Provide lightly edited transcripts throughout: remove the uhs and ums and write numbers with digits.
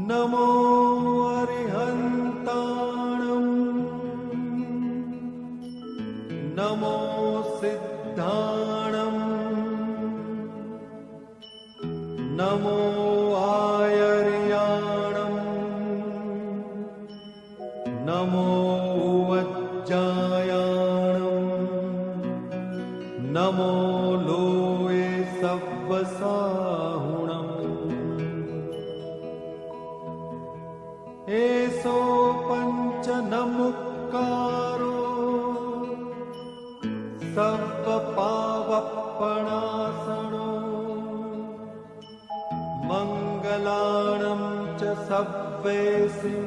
नमो अरिहन्ताणं नमो सिद्धाणं नमो आयर्याणं नमो वज्जायाणं नमो लोये सव्वसाहुणम् एसो पंच नमुक्कारो सर्वपावपणासनो मंगलाणं च सव्वेसिं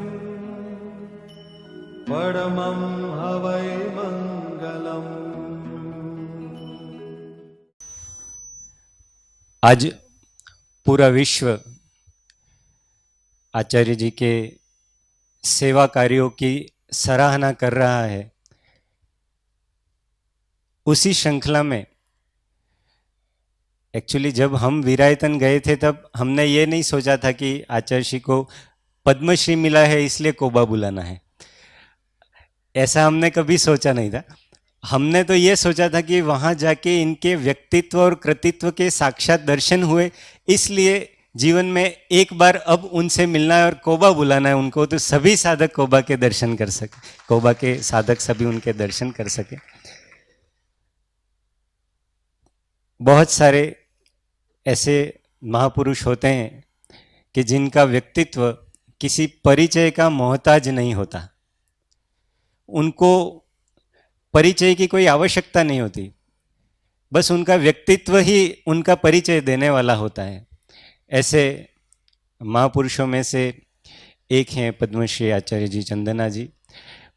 परमं हवै मंगलम्। आज पूरा विश्व आचार्य जी के सेवा कार्यों की सराहना कर रहा है। उसी श्रृंखला में एक्चुअली जब हम वीरायतन गए थे तब हमने ये नहीं सोचा था कि आचार्य जी को पद्मश्री मिला है इसलिए कोबा बुलाना है, ऐसा हमने कभी सोचा नहीं था। हमने तो ये सोचा था कि वहाँ जाके इनके व्यक्तित्व और कृतित्व के साक्षात दर्शन हुए, इसलिए जीवन में एक बार अब उनसे मिलना है और कोबा बुलाना है उनको, तो सभी साधक कोबा के दर्शन कर सके, कोबा के साधक सभी उनके दर्शन कर सके। बहुत सारे ऐसे महापुरुष होते हैं कि जिनका व्यक्तित्व किसी परिचय का मोहताज नहीं होता, उनको परिचय की कोई आवश्यकता नहीं होती, बस उनका व्यक्तित्व ही उनका परिचय देने वाला होता है। ऐसे महापुरुषों में से एक हैं पद्मश्री आचार्य जी चंदना जी।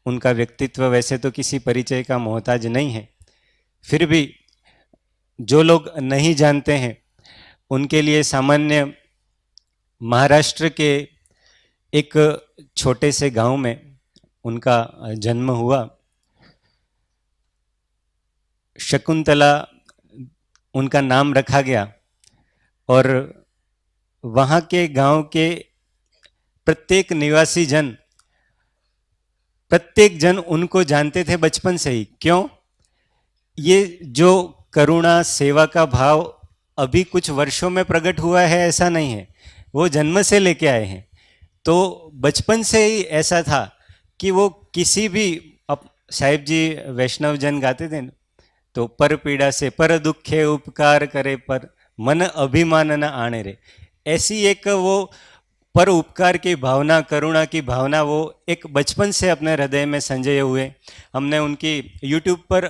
उनका व्यक्तित्व वैसे तो किसी परिचय का मोहताज नहीं है, फिर भी जो लोग नहीं जानते हैं उनके लिए सामान्य महाराष्ट्र के एक छोटे से गांव में उनका जन्म हुआ। शकुंतला उनका नाम रखा गया और वहाँ के गांव के प्रत्येक निवासी जन, प्रत्येक जन उनको जानते थे बचपन से ही। क्यों? ये जो करुणा सेवा का भाव अभी कुछ वर्षों में प्रकट हुआ है ऐसा नहीं है, वो जन्म से लेके आए हैं। तो बचपन से ही ऐसा था कि वो किसी भी, अब साहिब जी वैष्णव जन गाते थे ना, तो पर पीड़ा से पर दुखे उपकार करे पर मन अभिमान न आने रे, ऐसी एक वो पर उपकार की भावना, करुणा की भावना वो एक बचपन से अपने हृदय में संजय हुए। हमने उनकी YouTube पर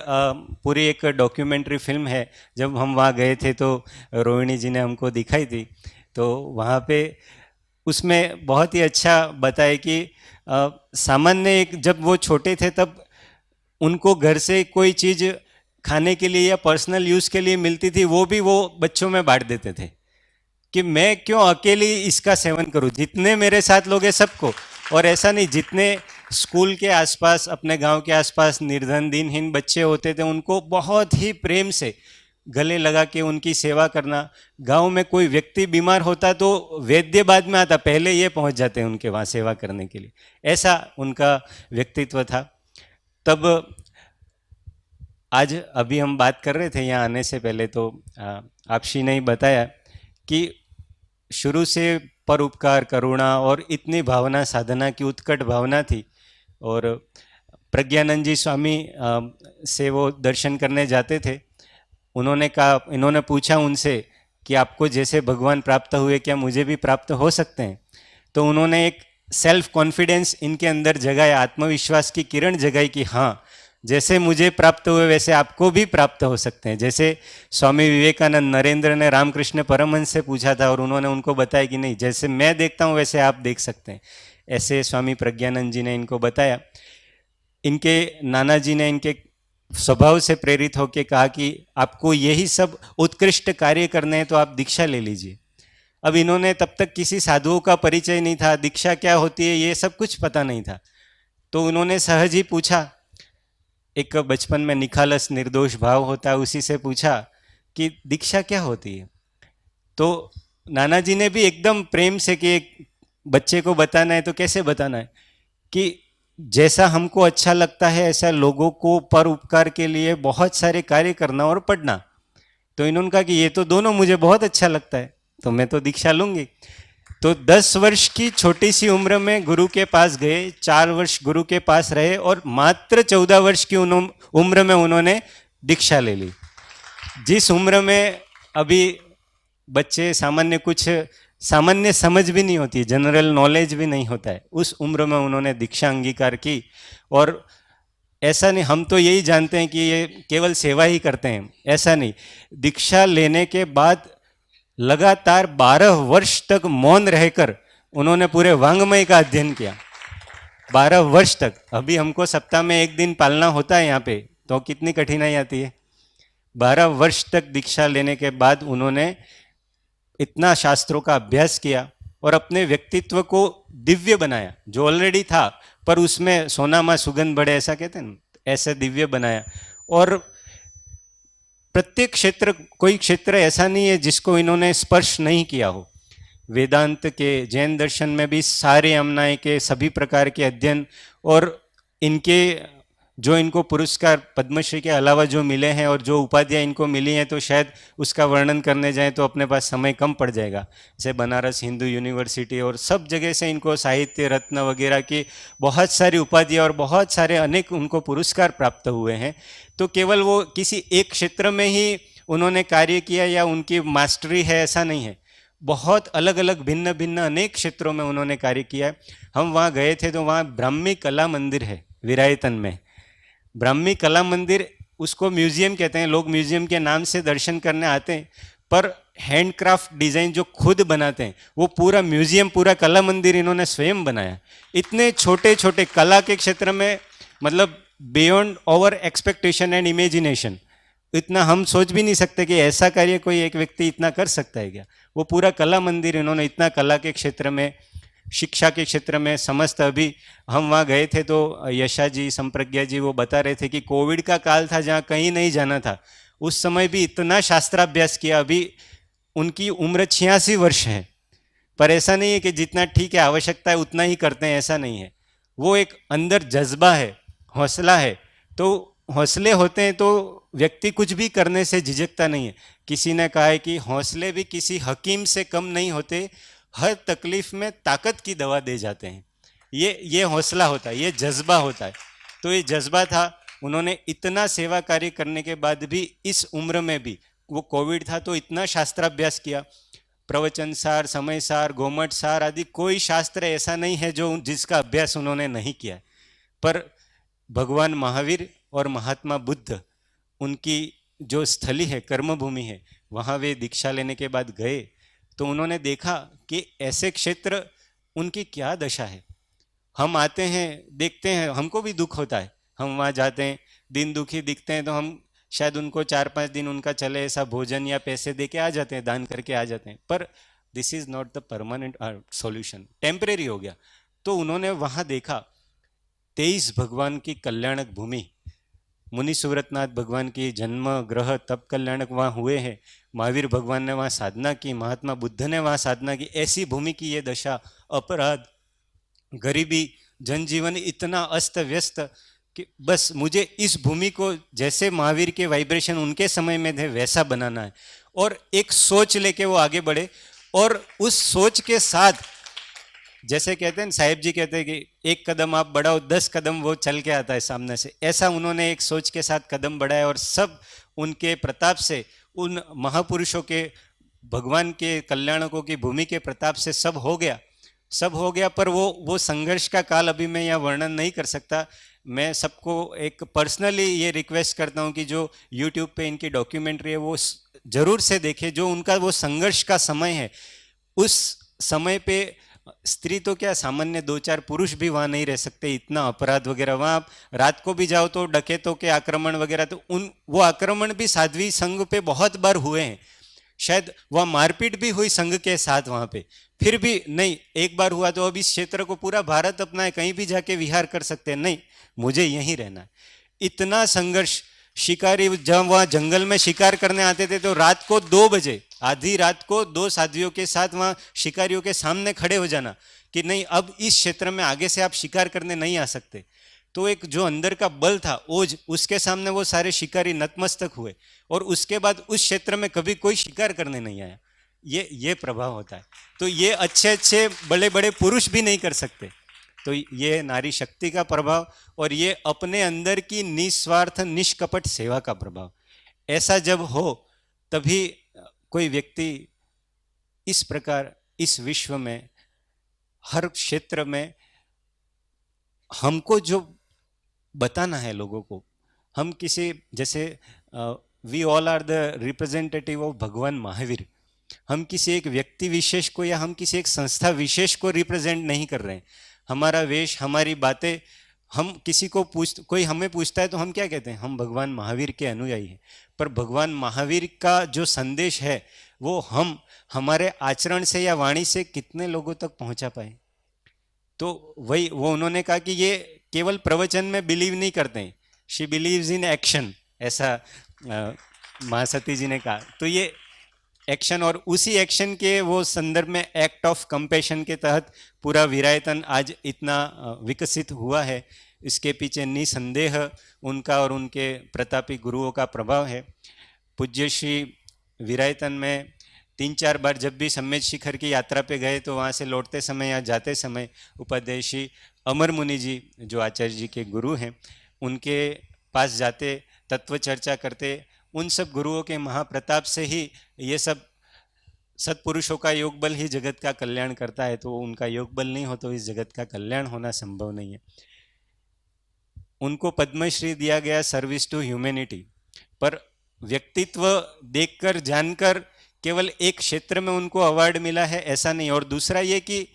पूरी एक डॉक्यूमेंट्री फिल्म है, जब हम वहाँ गए थे तो रोहिणी जी ने हमको दिखाई थी। तो वहाँ पे उसमें बहुत ही अच्छा बताया कि सामान्य एक, जब वो छोटे थे तब उनको घर से कोई चीज़ खाने के लिए या पर्सनल यूज़ के लिए मिलती थी, वो भी वो बच्चों में बांट देते थे कि मैं क्यों अकेली इसका सेवन करूं, जितने मेरे साथ लोग हैं सबको। और ऐसा नहीं, जितने स्कूल के आसपास, अपने गांव के आसपास निर्धन दिनहीन बच्चे होते थे उनको बहुत ही प्रेम से गले लगा के उनकी सेवा करना। गांव में कोई व्यक्ति बीमार होता तो वैद्य बाद में आता, पहले ये पहुंच जाते हैं उनके वहाँ सेवा करने के लिए, ऐसा उनका व्यक्तित्व था। तब आज अभी हम बात कर रहे थे यहाँ आने से पहले, तो आपशी ने बताया कि शुरू से परोपकार, करुणा और इतनी भावना, साधना की उत्कट भावना थी। और प्रज्ञानंद जी स्वामी से वो दर्शन करने जाते थे। उन्होंने कहा, इन्होंने पूछा उनसे कि आपको जैसे भगवान प्राप्त हुए क्या मुझे भी प्राप्त हो सकते हैं? तो उन्होंने एक सेल्फ कॉन्फिडेंस इनके अंदर जगाया, आत्मविश्वास की किरण जगाई कि हाँ, जैसे मुझे प्राप्त हुए वैसे आपको भी प्राप्त हो सकते हैं। जैसे स्वामी विवेकानंद, नरेंद्र ने रामकृष्ण परमहंस से पूछा था और उन्होंने उनको बताया कि नहीं, जैसे मैं देखता हूँ वैसे आप देख सकते हैं। ऐसे स्वामी प्रज्ञानंद जी ने इनको बताया। इनके नाना जी ने इनके स्वभाव से प्रेरित होकर कहा कि आपको यही सब उत्कृष्ट कार्य करने हैं तो आप दीक्षा ले लीजिए। अब इन्होंने तब तक किसी साधुओं का परिचय नहीं था, दीक्षा क्या होती है ये सब कुछ पता नहीं था। तो उन्होंने सहज ही पूछा, एक बचपन में निखालस निर्दोष भाव होता है, उसी से पूछा कि दीक्षा क्या होती है। तो नाना जी ने भी एकदम प्रेम से कि बच्चे को बताना है तो कैसे बताना है कि जैसा हमको अच्छा लगता है ऐसा लोगों को पर उपकार के लिए बहुत सारे कार्य करना और पढ़ना। तो इन्होंने कहा कि ये तो दोनों मुझे बहुत अच्छा लगता है, तो मैं तो दीक्षा लूंगी। तो 10 वर्ष की छोटी सी उम्र में गुरु के पास गए, 4 वर्ष गुरु के पास रहे और मात्र 14 वर्ष की उम्र में उन्होंने दीक्षा ले ली। जिस उम्र में अभी बच्चे सामान्य समझ भी नहीं होती, जनरल नॉलेज भी नहीं होता है, उस उम्र में उन्होंने दीक्षा अंगीकार की। और ऐसा नहीं, हम तो यही जानते हैं कि ये केवल सेवा ही करते हैं, ऐसा नहीं। दीक्षा लेने के बाद लगातार 12 वर्ष तक मौन रहकर उन्होंने पूरे वांग्मय का अध्ययन किया, 12 वर्ष तक। अभी हमको सप्ताह में एक दिन पालना होता है यहाँ पे, तो कितनी कठिनाई आती है। 12 वर्ष तक दीक्षा लेने के बाद उन्होंने इतना शास्त्रों का अभ्यास किया और अपने व्यक्तित्व को दिव्य बनाया, जो ऑलरेडी था पर उसमें सोना में सुगंध बढ़े, ऐसा कहते हैं ना, ऐसे दिव्य बनाया। और प्रत्येक क्षेत्र, कोई क्षेत्र ऐसा नहीं है जिसको इन्होंने स्पर्श नहीं किया हो। वेदांत के, जैन दर्शन में भी सारे यमुनाएं के सभी प्रकार के अध्ययन, और इनके जो इनको पुरस्कार पद्मश्री के अलावा जो मिले हैं और जो उपाधियाँ इनको मिली हैं, तो शायद उसका वर्णन करने जाएं तो अपने पास समय कम पड़ जाएगा। जैसे बनारस हिंदू यूनिवर्सिटी और सब जगह से इनको साहित्य रत्न वगैरह की बहुत सारी उपाधियाँ और बहुत सारे अनेक उनको पुरस्कार प्राप्त हुए हैं। तो केवल वो किसी एक क्षेत्र में ही उन्होंने कार्य किया या उनकी मास्टरी है, ऐसा नहीं है। बहुत अलग अलग भिन्न भिन्न अनेक क्षेत्रों में उन्होंने कार्य किया है। हम वहाँ गए थे तो वहाँ ब्राह्मी कला मंदिर है विरायतन में। ब्राह्मी कला मंदिर, उसको म्यूजियम कहते हैं, लोग म्यूजियम के नाम से दर्शन करने आते हैं, पर हैंडक्राफ्ट डिज़ाइन जो खुद बनाते हैं वो पूरा म्यूजियम, पूरा कला मंदिर इन्होंने स्वयं बनाया। इतने छोटे छोटे कला के क्षेत्र में, मतलब beyond over expectation and imagination, इतना हम सोच भी नहीं सकते कि ऐसा कार्य कोई एक व्यक्ति इतना कर सकता है क्या। वो पूरा कला मंदिर इन्होंने इतना, कला के क्षेत्र में, शिक्षा के क्षेत्र में समस्त। अभी हम वहाँ गए थे तो यशा जी, संप्रज्ञा जी, वो बता रहे थे कि कोविड का काल था जहाँ कहीं नहीं जाना था, उस समय भी इतना शास्त्राभ्यास किया। अभी उनकी उम्र 86 वर्ष है, पर ऐसा नहीं है कि जितना ठीक है आवश्यकता है उतना ही करते हैं, ऐसा नहीं है। वो एक अंदर जज्बा है, हौसला है। तो हौसले होते हैं तो व्यक्ति कुछ भी करने से झिझकता नहीं है। किसी ने कहा है कि हौसले भी किसी हकीम से कम नहीं होते, हर तकलीफ में ताकत की दवा दे जाते हैं। ये हौसला होता है, ये जज्बा होता है। तो ये जज्बा था। उन्होंने इतना सेवा कार्य करने के बाद भी, इस उम्र में भी, वो कोविड था तो इतना शास्त्राभ्यास किया, प्रवचन सार, समय सार, गोमठ सार आदि कोई शास्त्र ऐसा नहीं है जो जिसका अभ्यास उन्होंने नहीं किया। पर भगवान महावीर और महात्मा बुद्ध, उनकी जो स्थली है, कर्मभूमि है, वहाँ वे दीक्षा लेने के बाद गए तो उन्होंने देखा कि ऐसे क्षेत्र, उनकी क्या दशा है। हम आते हैं, देखते हैं, हमको भी दुख होता है, हम वहाँ जाते हैं, दिन दुखी दिखते हैं तो हम शायद उनको 4-5 दिन उनका चले ऐसा भोजन या पैसे दे के आ जाते हैं, दान करके आ जाते हैं। पर this is not the permanent solution, temporary हो गया। तो उन्होंने वहाँ देखा 23 भगवान की कल्याणक भूमि, मुनि सुव्रतनाथ भगवान की जन्म ग्रह तप कल्याणक वहाँ हुए हैं, महावीर भगवान ने वहाँ साधना की, महात्मा बुद्ध ने वहाँ साधना की। ऐसी भूमि की ये दशा, अपराध, गरीबी, जनजीवन इतना अस्त व्यस्त कि बस मुझे इस भूमि को जैसे महावीर के वाइब्रेशन उनके समय में थे वैसा बनाना है। और एक सोच लेके वो आगे बढ़े, और उस सोच के साथ, जैसे कहते हैं साहिब जी कहते हैं कि एक कदम आप बढ़ाओ 10 कदम वो चल के आता है सामने से, ऐसा उन्होंने एक सोच के साथ कदम बढ़ाया। और सब उनके प्रताप से, उन महापुरुषों के, भगवान के कल्याणकों की भूमि के प्रताप से सब हो गया, सब हो गया। पर वो संघर्ष का काल अभी मैं यहाँ वर्णन नहीं कर सकता। मैं सबको एक पर्सनली ये रिक्वेस्ट करता हूँ कि जो यूट्यूब पे इनकी डॉक्यूमेंट्री है वो जरूर से देखे। जो उनका वो संघर्ष का समय है, उस समय पे स्त्री तो क्या, सामान्य 2-4 पुरुष भी वहाँ नहीं रह सकते, इतना अपराध वगैरह। वहाँ आप रात को भी जाओ तो डकैतों के आक्रमण वगैरह, तो वो आक्रमण भी साध्वी संघ पे बहुत बार हुए हैं। शायद वहाँ मारपीट भी हुई संघ के साथ वहाँ पे, फिर भी नहीं, एक बार हुआ तो अब इस क्षेत्र को पूरा भारत अपना है, कहीं भी जाके विहार कर सकते हैं, नहीं मुझे यहीं रहना है। इतना संघर्ष। शिकारी जब वहाँ जंगल में शिकार करने आते थे तो रात को 2 बजे, आधी रात को 2 साध्वियों के साथ वहाँ शिकारियों के सामने खड़े हो जाना कि नहीं अब इस क्षेत्र में आगे से आप शिकार करने नहीं आ सकते, तो एक जो अंदर का बल था ओज, उसके सामने वो सारे शिकारी नतमस्तक हुए और उसके बाद उस क्षेत्र में कभी कोई शिकार करने नहीं आया। ये प्रभाव होता है। तो ये अच्छे अच्छे बड़े बड़े पुरुष भी नहीं कर सकते। तो ये नारी शक्ति का प्रभाव और ये अपने अंदर की निस्वार्थ निष्कपट सेवा का प्रभाव, ऐसा जब हो तभी कोई व्यक्ति इस प्रकार इस विश्व में हर क्षेत्र में हमको जो बताना है लोगों को, हम किसी जैसे we all are the representative of Bhagwan Mahavir, हम किसी एक व्यक्ति विशेष को या हम किसी एक संस्था विशेष को रिप्रेजेंट नहीं कर रहे हैं। हमारा वेश, हमारी बातें, हम किसी को कोई हमें पूछता है तो हम क्या कहते हैं, हम भगवान महावीर के अनुयायी हैं। पर भगवान महावीर का जो संदेश है वो हम हमारे आचरण से या वाणी से कितने लोगों तक पहुंचा पाए। तो वही वो उन्होंने कहा कि ये केवल प्रवचन में बिलीव नहीं करते हैं, शी बिलीव्स इन एक्शन, ऐसा महासती जी ने कहा। तो ये एक्शन, और उसी एक्शन के वो संदर्भ में एक्ट ऑफ कंपैशन के तहत पूरा विरायतन आज इतना विकसित हुआ है। इसके पीछे निसंदेह उनका और उनके प्रतापी गुरुओं का प्रभाव है। पूज्य श्री विरायतन में 3-4 बार जब भी सम्मेद शिखर की यात्रा पे गए तो वहाँ से लौटते समय या जाते समय उपाध्यायी अमर मुनि जी जो आचार्य जी के गुरु हैं उनके पास जाते, तत्व चर्चा करते। उन सब गुरुओं के महाप्रताप से ही ये सब सत्पुरुषों का योग बल ही जगत का कल्याण करता है। तो उनका योग बल नहीं हो तो इस जगत का कल्याण होना संभव नहीं है। उनको पद्मश्री दिया गया सर्विस टू ह्यूमैनिटी, पर व्यक्तित्व देखकर जानकर केवल एक क्षेत्र में उनको अवार्ड मिला है ऐसा नहीं। और दूसरा ये कि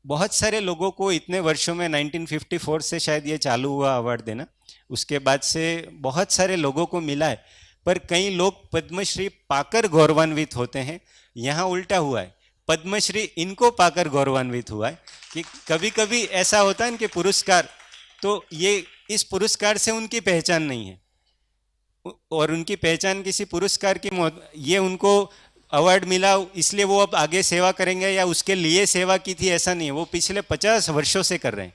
बहुत सारे लोगों को इतने वर्षों में 1954 से शायद ये चालू हुआ अवार्ड देना, उसके बाद से बहुत सारे लोगों को मिला है, पर कई लोग पद्मश्री पाकर गौरवान्वित होते हैं। यहाँ उल्टा हुआ है, पद्मश्री इनको पाकर गौरवान्वित हुआ है। कि कभी कभी ऐसा होता है कि पुरस्कार, तो ये इस पुरस्कार से उनकी पहचान नहीं है और उनकी पहचान किसी पुरस्कार की ये उनको अवार्ड मिला इसलिए वो अब आगे सेवा करेंगे या उसके लिए सेवा की थी, ऐसा नहीं है। वो पिछले 50 वर्षों से कर रहे हैं।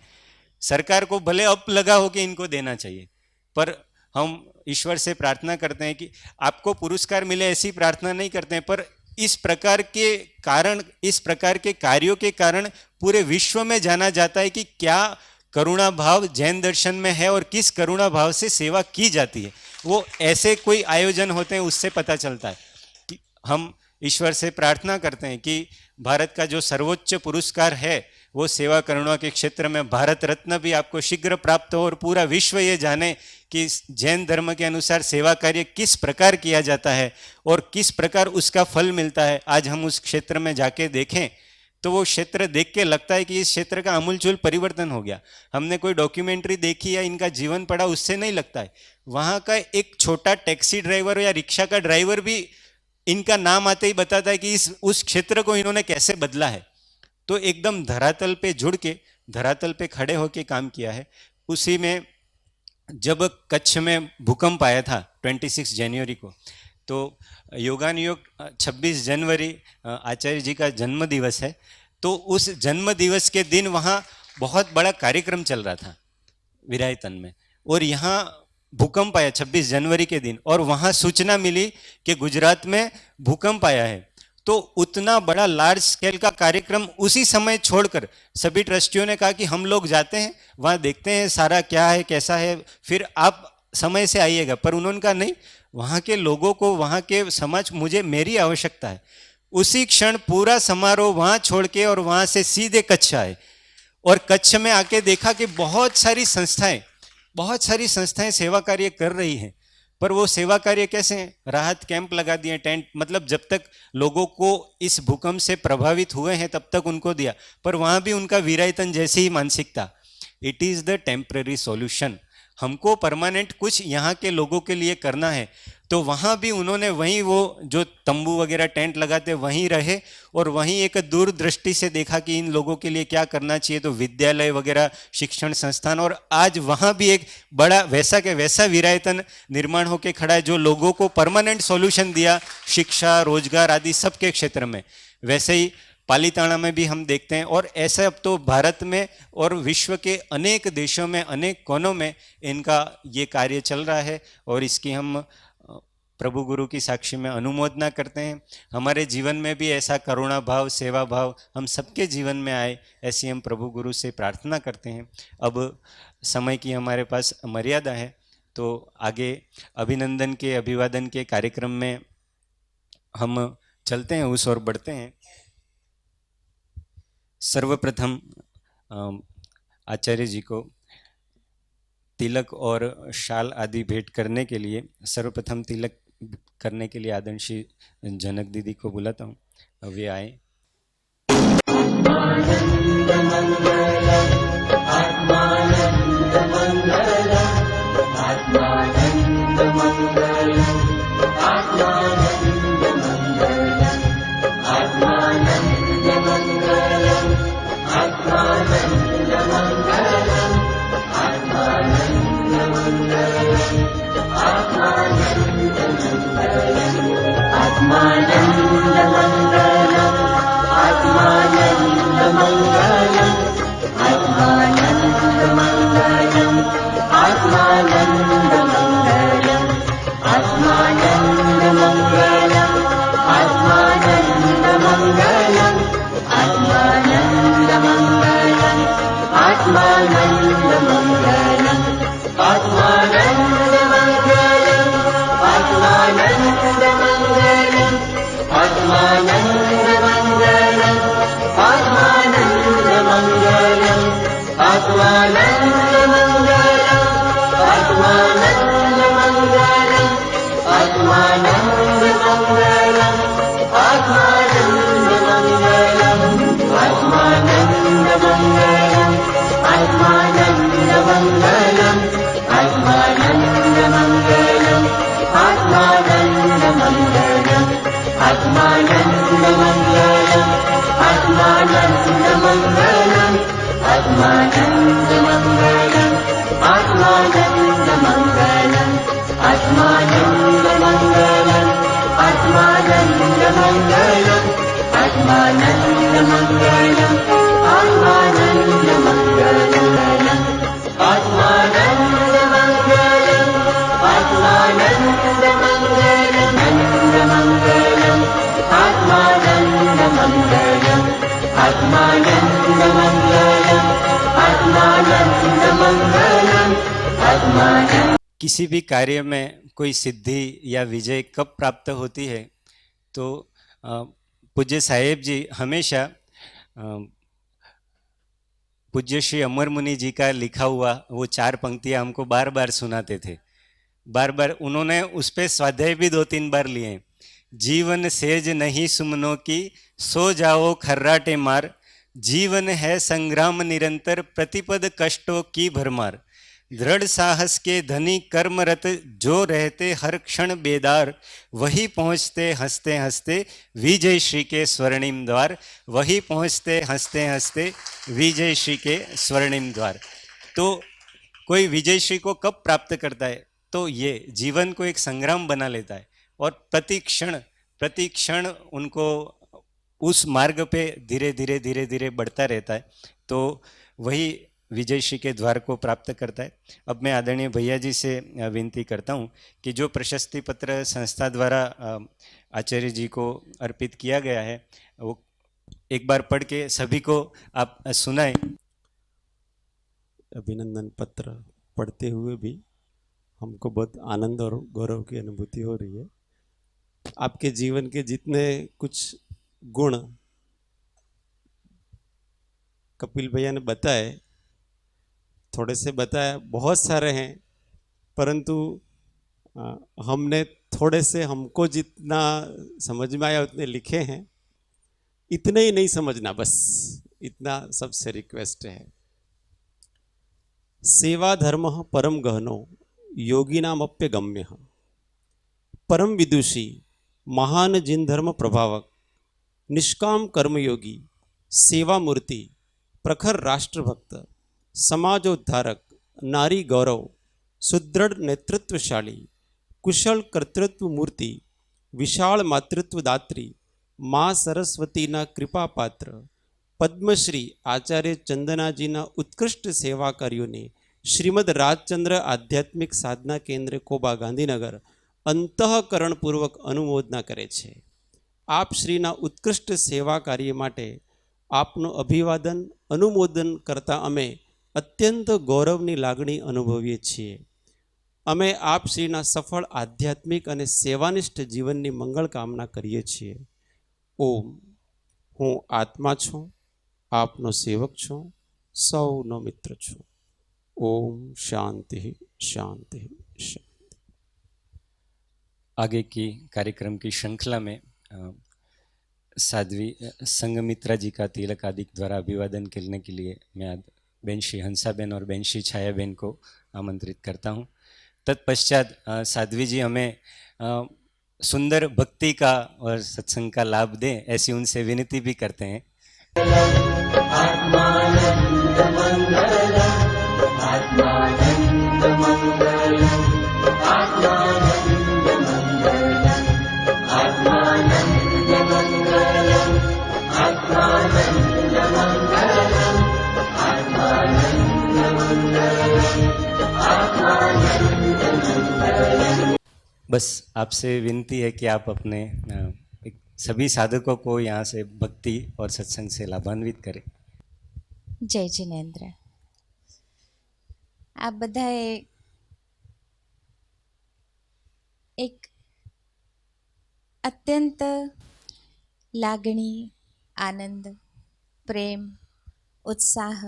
सरकार को भले अब लगा हो कि इनको देना चाहिए, पर हम ईश्वर से प्रार्थना करते हैं कि आपको पुरस्कार मिले, ऐसी प्रार्थना नहीं करते हैं। पर इस प्रकार के कारण, इस प्रकार के कार्यों के कारण पूरे विश्व में जाना जाता है कि क्या करुणा भाव जैन दर्शन में है और किस करुणा भाव से सेवा की जाती है। वो ऐसे कोई आयोजन होते हैं उससे पता चलता है कि हम ईश्वर से प्रार्थना करते हैं कि भारत का जो सर्वोच्च पुरस्कार है वो सेवा करुणा के क्षेत्र में भारत रत्न भी आपको शीघ्र प्राप्त हो और पूरा विश्व ये जाने कि जैन धर्म के अनुसार सेवा कार्य किस प्रकार किया जाता है और किस प्रकार उसका फल मिलता है। आज हम उस क्षेत्र में जाके देखें तो वो क्षेत्र देख के लगता है कि इस क्षेत्र का आमूलचूल परिवर्तन हो गया। हमने कोई डॉक्यूमेंट्री देखी या इनका जीवन पढ़ा उससे नहीं लगता है। वहाँ का एक छोटा टैक्सी ड्राइवर या रिक्शा का ड्राइवर भी इनका नाम आते ही बताता है कि उस क्षेत्र को इन्होंने कैसे बदला है। तो एकदम धरातल पे जुड़ के, धरातल पे खड़े होके काम किया है। उसी में जब कच्छ में भूकंप आया था 26 जनवरी को, तो योगानुयोग 26 जनवरी आचार्य जी का जन्म दिवस है। तो उस जन्म दिवस के दिन वहाँ बहुत बड़ा कार्यक्रम चल रहा था विरायतन में, और यहाँ भूकंप आया 26 जनवरी के दिन, और वहाँ सूचना मिली कि गुजरात में भूकंप आया है। तो उतना बड़ा लार्ज स्केल का कार्यक्रम उसी समय छोड़कर सभी ट्रस्टियों ने कहा कि हम लोग जाते हैं वहाँ देखते हैं सारा क्या है कैसा है, फिर आप समय से आइएगा। पर उन्होंने कहा नहीं, वहाँ के लोगों को, वहाँ के समाज, मुझे मेरी आवश्यकता है। उसी क्षण पूरा समारोह वहाँ छोड़ के और वहाँ से सीधे कच्छ आए, और कच्छ में आके देखा कि बहुत सारी संस्थाएं सेवा कार्य कर रही हैं। पर वो सेवा कार्य कैसे हैं? राहत कैंप लगा दिए, टेंट, मतलब जब तक लोगों को इस भूकंप से प्रभावित हुए हैं तब तक उनको दिया। पर वहाँ भी उनका विरायतन जैसी ही मानसिकता, it is the temporary solution, हमको परमानेंट कुछ यहाँ के लोगों के लिए करना है। तो वहाँ भी उन्होंने वहीं वो जो तंबू वगैरह टेंट लगाते वहीं रहे, और वहीं एक दूरदृष्टि से देखा कि इन लोगों के लिए क्या करना चाहिए। तो विद्यालय वगैरह, शिक्षण संस्थान, और आज वहाँ भी एक बड़ा वैसा के वैसा विरायतन निर्माण होकर खड़ा है जो लोगों को परमानेंट सॉल्यूशन दिया शिक्षा, रोजगार आदि सबके क्षेत्र में। वैसे ही पालीताना में भी हम देखते हैं, और ऐसे अब तो भारत में और विश्व के अनेक देशों में, अनेक कोनों में इनका ये कार्य चल रहा है, और इसकी हम प्रभु गुरु की साक्षी में अनुमोदना करते हैं। हमारे जीवन में भी ऐसा करुणा भाव, सेवा भाव हम सबके जीवन में आए, ऐसी हम प्रभु गुरु से प्रार्थना करते हैं। अब समय की हमारे पास मर्यादा है, तो आगे अभिनंदन के, अभिवादन के कार्यक्रम में हम चलते हैं, उस ओर बढ़ते हैं। सर्वप्रथम आचार्य जी को तिलक और शाल आदि भेंट करने के लिए, सर्वप्रथम तिलक करने के लिए आदरणीय जनक दीदी को बुलाता हूँ, वे आए। किसी भी कार्य में कोई सिद्धि या विजय कब प्राप्त होती है, तो पूज्य साहेब जी हमेशा पूज्य श्री अमर मुनि जी का लिखा हुआ वो 4 पंक्तियां हमको बार बार सुनाते थे। बार बार उन्होंने उस पर स्वाध्याय भी 2-3 बार लिए। जीवन सेज नहीं सुमनों की, सो जाओ खर्राटे मार, जीवन है संग्राम निरंतर, प्रतिपद कष्टों की भरमार। दृढ़ साहस के धनी कर्मरत, जो रहते हर क्षण बेदार, वही पहुँचते हंसते हंसते विजय श्री के स्वर्णिम द्वार, वही पहुँचते हंसते हंसते विजय श्री के स्वर्णिम द्वार। तो कोई विजय श्री को कब प्राप्त करता है, तो ये जीवन को एक संग्राम बना लेता है, और प्रति क्षण उनको उस मार्ग पे धीरे धीरे बढ़ता रहता है, तो वही विजय श्री के द्वार को प्राप्त करता है। अब मैं आदरणीय भैया जी से विनती करता हूँ कि जो प्रशस्ति पत्र संस्था द्वारा आचार्य जी को अर्पित किया गया है, वो एक बार पढ़ के सभी को आप सुनाएं। अभिनंदन पत्र पढ़ते हुए भी हमको बहुत आनंद और गौरव की अनुभूति हो रही है। आपके जीवन के जितने कुछ गुण कपिल भैया ने बताए, थोड़े से बताया, बहुत सारे हैं, परंतु हमने थोड़े से हमको जितना समझ में आया उतने लिखे हैं। इतने ही नहीं समझना, बस इतना सबसे रिक्वेस्ट है। सेवा धर्म परम गहनो योगिनामप्य गम्य, परम विदुषी महान जिन धर्म प्रभावक, निष्काम कर्मयोगी, सेवा मूर्ति, प्रखर राष्ट्रभक्त, समाजोद्धारक, नारी गौरव, सुदृढ़ नेतृत्वशाली, कुशल कर्तृत्व मूर्ति, विशाल मातृत्व दात्री, મા સરસ્વતીના કૃપાપાત્ર પદ્મશ્રી આચાર્ય ચંદનાજીના ઉત્કૃષ્ટ સેવા કાર્યોની શ્રીમદ રાજચંદ્ર આધ્યાત્મિક સાધના કેન્દ્ર કોબા ગાંધીનગર અંતઃકરણપૂર્વક અનુમોદના કરે છે. આપ શ્રીના ઉત્કૃષ્ટ સેવા કાર્ય માટે આપનું અભિવાદન અનુમોદન કરતાં અમે અત્યંત ગૌરવની લાગણી અનુભવીએ છીએ. અમે આપ શ્રીના સફળ આધ્યાત્મિક અને સેવાનિષ્ઠ જીવનની મંગળ કામના કરીએ છીએ. ઓમ. હું આત્મા છું, આપનો સેવક છું, સૌનો મિત્ર છું. ओम शांति शांति शांति. आगे की कार्यक्रम की श्रृंखला में साध्वी संगमित्रा जी का तिलक आदि द्वारा अभिवादन करने के लिए मैं आज बहन श्री हंसाबेन और बहन श्री छायाबेन को आमंत्रित करता हूँ. तत्पश्चात साध्वी जी हमें सुंदर भक्ति का और सत्संग का लाभ दें, ऐसी उनसे विनती भी करते हैं. बस आपसे विनती है कि आप अपने सभी साधकों को यहाँ से भक्ति और सत्संग से लाभान्वित करें. जय जिनेन्द्र. आप बधाए एक अत्यंत लागणी, आनंद, प्रेम, उत्साह,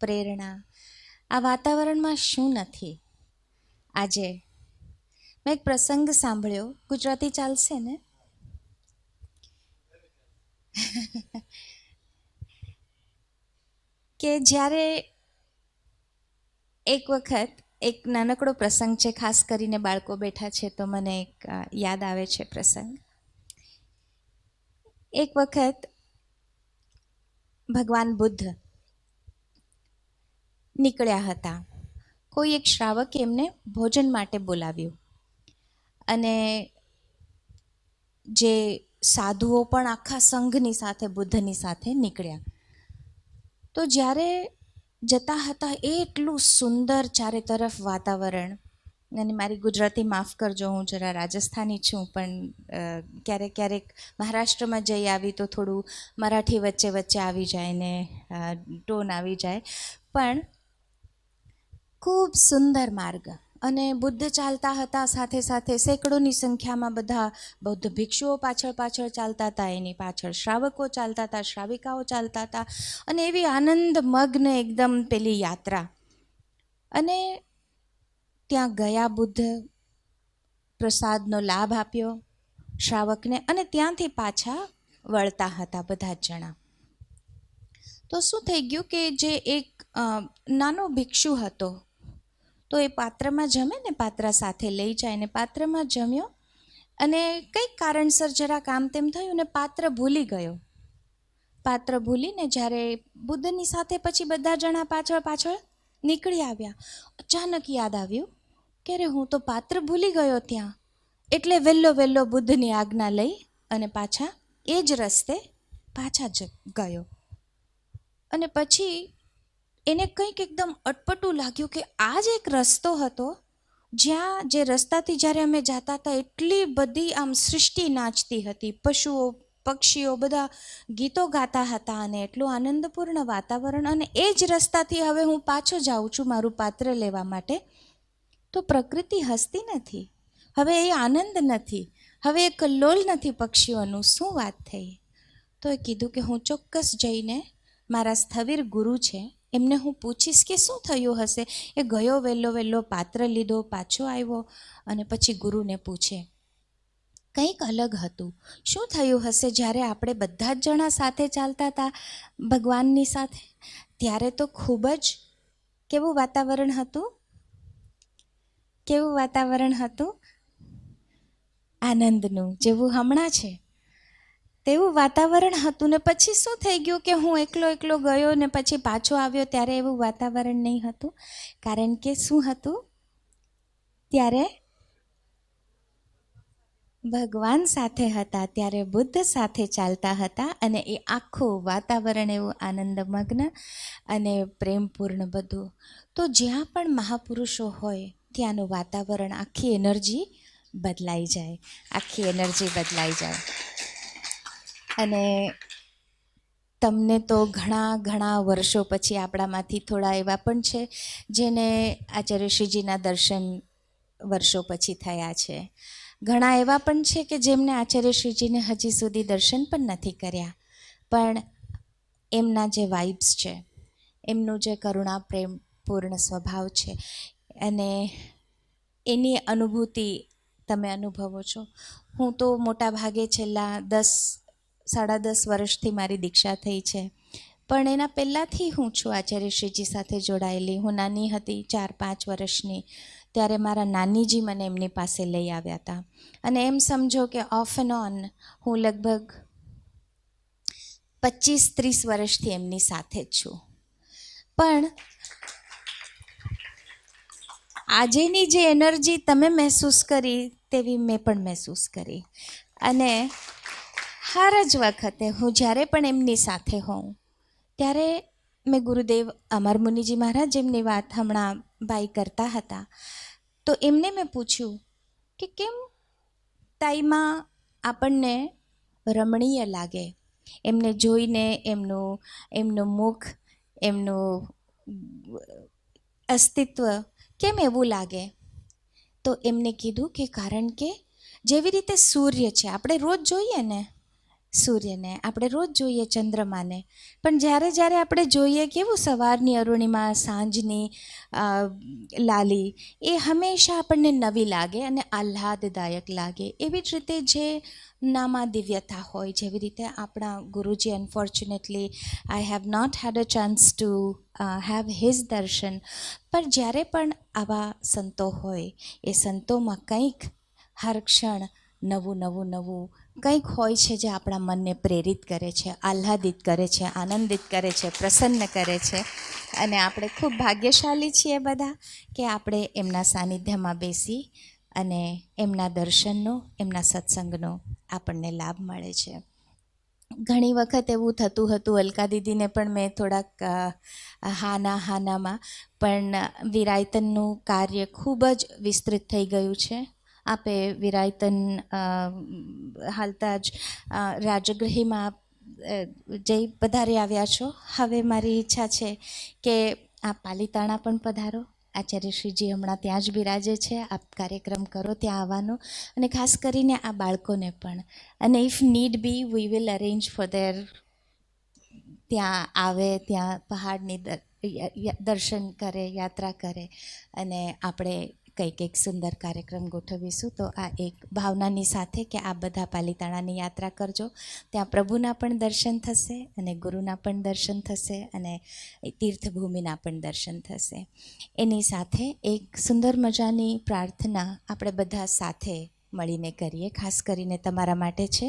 प्रेरणा आ वातावरण में शू नहीं. आजे मैं एक प्रसंग सांभळ्यो. गुजराती चालशे ने? के જ્યારે એક વખત એક નાનકડો પ્રસંગ છે, ખાસ કરીને બાળકો બેઠા છે તો મને એક યાદ આવે છે પ્રસંગ. એક વખત ભગવાન બુદ્ધ નીકળ્યા હતા. કોઈ એક શ્રાવકે એમને ભોજન માટે બોલાવ્યું અને જે સાધુઓ પણ આખા સંઘની સાથે બુદ્ધની સાથે નીકળ્યા. તો જ્યારે જતા હતા એટલું સુંદર ચારે તરફ વાતાવરણ. અને મારી ગુજરાતી માફ કરજો, હું જરા રાજસ્થાની છું, પણ ક્યારેક ક્યારેક મહારાષ્ટ્રમાં જઈ આવી તો થોડું મરાઠી વચ્ચે વચ્ચે આવી જાય ને ટોન આવી જાય. પણ ખૂબ સુંદર માર્ગ. અને બુદ્ધ ચાલતા હતા, સાથે સાથે સેંકડોની સંખ્યામાં બધા બૌદ્ધ ભિક્ષુઓ પાછળ પાછળ ચાલતા હતા, એની પાછળ શ્રાવકો ચાલતા હતા, શ્રાવિકાઓ ચાલતા હતા. અને એવી આનંદમગ્ન એકદમ પેલી યાત્રા. અને ત્યાં ગયા બુદ્ધ, પ્રસાદનો લાભ આપ્યો શ્રાવકને અને ત્યાંથી પાછા વળતા હતા બધા જ જણા. તો શું થઈ ગયું કે જે એક નાનો ભિક્ષુ હતો તો એ પાત્રમાં જમે ને, પાત્ર સાથે લઈ જાય ને પાત્રમાં જમ્યો અને કંઈક કારણસર જરા કામ તેમ થયું ને પાત્ર ભૂલી ગયો. પાત્ર ભૂલીને જ્યારે બુદ્ધની સાથે પછી બધા જણા પાછળ પાછળ નીકળી આવ્યા, અચાનક યાદ આવ્યું કે અરે હું તો પાત્ર ભૂલી ગયો ત્યાં. એટલે વહેલો બુદ્ધની આજ્ઞા લઈ અને પાછા એ જ રસ્તે પાછા ગયો. અને પછી એને કંઈક એકદમ અટપટું લાગ્યું કે આ જ એક રસ્તો હતો જ્યાં જે રસ્તાથી જ્યારે અમે જતા હતા એટલી બધી આમ સૃષ્ટિ નાચતી હતી, પશુઓ પક્ષીઓ બધા ગીતો ગાતા હતા અને એટલું આનંદપૂર્ણ વાતાવરણ. અને એ જ રસ્તાથી હવે હું પાછો જાઉં છું મારું પાત્ર લેવા માટે. તો પ્રકૃતિ હસતી નથી, હવે એ આનંદ નથી, હવે એ કલ્લોલ નથી પક્ષીઓનું. શું વાત થઈ? તો એ કીધું કે હું ચોક્કસ જઈને મારા સ્થવિર ગુરુ છે એમને હું પૂછીશ કે શું થયું હશે. એ ગયો વહેલો પાત્ર લીધો, પાછો આવ્યો અને પછી ગુરુને પૂછે. કંઈક અલગ હતું. શું થયું હશે? જ્યારે આપણે બધા જ જણા સાથે ચાલતા હતા ભગવાનની સાથે ત્યારે તો ખૂબ જ કેવું વાતાવરણ હતું, કેવું વાતાવરણ હતું? આનંદનું, જેવું હમણાં છે તેવું વાતાવરણ હતું. ને પછી શું થઈ ગયું કે હું એકલો ગયો ને પછી પાછો આવ્યો ત્યારે એવું વાતાવરણ નહીં હતું. કારણ કે શું હતું? ત્યારે ભગવાન સાથે હતા ત્યારે બુદ્ધ સાથે ચાલતા હતા અને એ આખું વાતાવરણ એવું આનંદમગ્ન અને પ્રેમપૂર્ણ બધું. તો જ્યાં પણ મહાપુરુષો હોય ત્યાંનું વાતાવરણ, આખી એનર્જી બદલાઈ જાય, આખી એનર્જી બદલાઈ જાય. અને તમને તો ઘણા ઘણા વર્ષો પછી આપણામાંથી થોડા એવા પણ છે જેને આચાર્ય શ્રીજીના દર્શન વર્ષો પછી થયા છે. ઘણા એવા પણ છે કે જેમને આચાર્ય શ્રીજીને હજી સુધી દર્શન પણ નથી કર્યા, પણ એમના જે વાઇબ્સ છે, એમનું જે કરુણા પ્રેમપૂર્ણ સ્વભાવ છે અને એની અનુભૂતિ તમે અનુભવો છો. હું તો મોટા ભાગે છેલ્લા 10-10.5 વર્ષથી મારી દીક્ષા થઈ છે, પણ એના પહેલાંથી હું છું આચાર્ય શ્રીજી સાથે જોડાયેલી. હું નાની હતી, 4-5 વર્ષની, ત્યારે મારા નાનીજી મને એમની પાસે લઈ આવ્યા હતા. અને એમ સમજો કે ઓફ એન્ડ ઓન હું લગભગ 25-30 વર્ષથી એમની સાથે જ છું. પણ આજેની જે એનર્જી તમે મહેસૂસ કરી તેવી મેં પણ મહેસૂસ કરી. અને હર જ વખતે હું જ્યારે પણ એમની સાથે હોઉં ત્યારે મેં ગુરુદેવ અમર મુનિજી મહારાજ જેમની વાત હમણાં ભાઈ કરતા હતા, તો એમને મેં પૂછ્યું કે કેમ તાઈમાં આપણને રમણીય લાગે, એમને જોઈને એમનું મુખ, એમનું અસ્તિત્વ કેમ એવું લાગે? તો એમને કીધું કે કારણ કે જેવી રીતે સૂર્ય છે, આપણે રોજ જોઈએ ને સૂર્યને, આપણે રોજ જોઈએ ચંદ્રમાને, પણ જ્યારે જ્યારે આપણે જોઈએ કેવું સવારની અરુણિમા, સાંજની લાલી, એ હંમેશા આપણને નવી લાગે અને આહ્લાદદાયક લાગે. એવી જ રીતે જે નામાં દિવ્યતા હોય, જેવી રીતે આપણા ગુરુજી, unfortunately I have not had a chance to have his દર્શન, પણ જ્યારે પણ આવા સંતો હોય, એ સંતોમાં કંઈક હર ક્ષણ નવું કંઈક હોય છે જે આપણા મનને પ્રેરિત કરે છે, આહ્લાદિત કરે છે, આનંદિત કરે છે, પ્રસન્ન કરે છે. અને આપણે ખૂબ ભાગ્યશાળી છીએ બધા કે આપણે એમના સાનિધ્યમાં બેસી અને એમના દર્શનનો, એમના સત્સંગનો આપણને લાભ મળે છે. ઘણી વખત એવું થતું હતું, અલકા દીદીને પણ મેં થોડાક હાનામાં, પણ વિરાયતનનું કાર્ય ખૂબ જ વિસ્તૃત થઈ ગયું છે. આપે વિરાયતન હાલતા જ રાજગૃહમાં જઈ પધારી આવ્યા છો. હવે મારી ઈચ્છા છે કે આપ પાલીતાણા પણ પધારો. આચાર્ય શ્રીજી હમણાં ત્યાં જ બિરાજે છે, આપ કાર્યક્રમ કરો ત્યાં આવવાનો, અને ખાસ કરીને આ બાળકોને પણ. અને if need be we will arrange for there, ત્યાં આવે, ત્યાં પહાડની દર્શન કરે, યાત્રા કરે, અને આપણે કંઈક સુંદર કાર્યક્રમ ગોઠવીશું. તો આ એક ભાવનાની સાથે કે આ બધા પાલીતાણાની યાત્રા કરજો, ત્યાં પ્રભુના પણ દર્શન થશે અને ગુરુના પણ દર્શન થશે અને તીર્થભૂમિના પણ દર્શન થશે. એની સાથે એક સુંદર મજાની પ્રાર્થના આપણે બધા સાથે મળીને કરીએ, ખાસ કરીને તમારા માટે છે.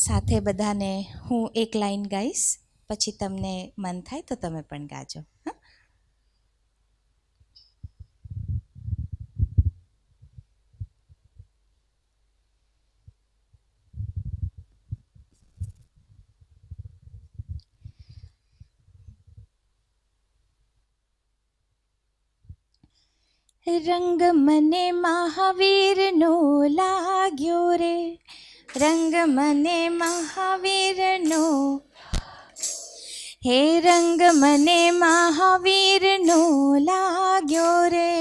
સાથે બધાને હું એક લાઈન ગાઈશ, પછી તમને મન થાય તો તમે પણ ગાજો. હા, રંગ મને મહાવીરનો લાગ્યો રે, રંગ મને મહાવીરનો, હે રંગ મને મહાવીરનો લાગ્યો રે,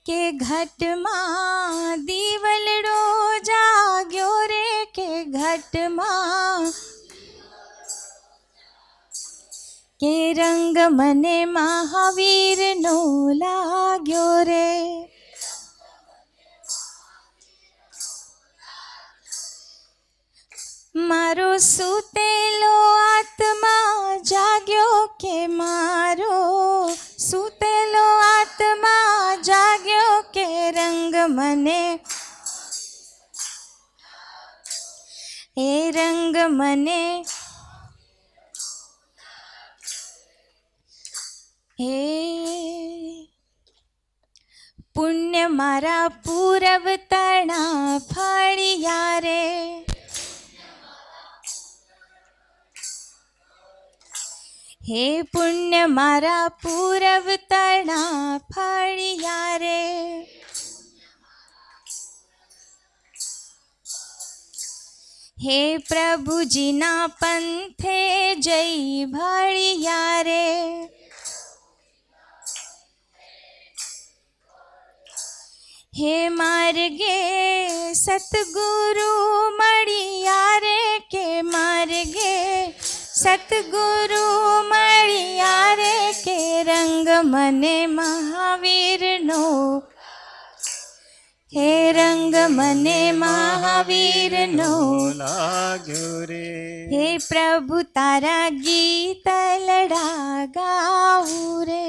કે ઘટમાં દીવલડો જાગ્યો રે, કે ઘટમાં, કે રંગ મને મહાવીરનો લાગ્યો રે, મારો સૂતેલો આત્મા જાગ્યો, કે મારો સૂતેલો આત્મા જાગ્યો, કે રંગ મને, હે રંગ મને, હે પુણ્ય મારા પૂરવતણા ફળિયા રે, હે પુણ્ય મારા પૂરવતણા ફળિયા રે, હે પ્રભુજીના પંથે જય ભળિયા રે, હે માર્ગે સતગુરુ મળ્યા રે, કે માર્ગે સતગુરુ મળ્યા રે, કે રંગ મને મહાવીરનો, હે રંગ મને મહાવીરનો લાગ્યો રે, હે પ્રભુ તારા ગીત લડા ગાવું રે,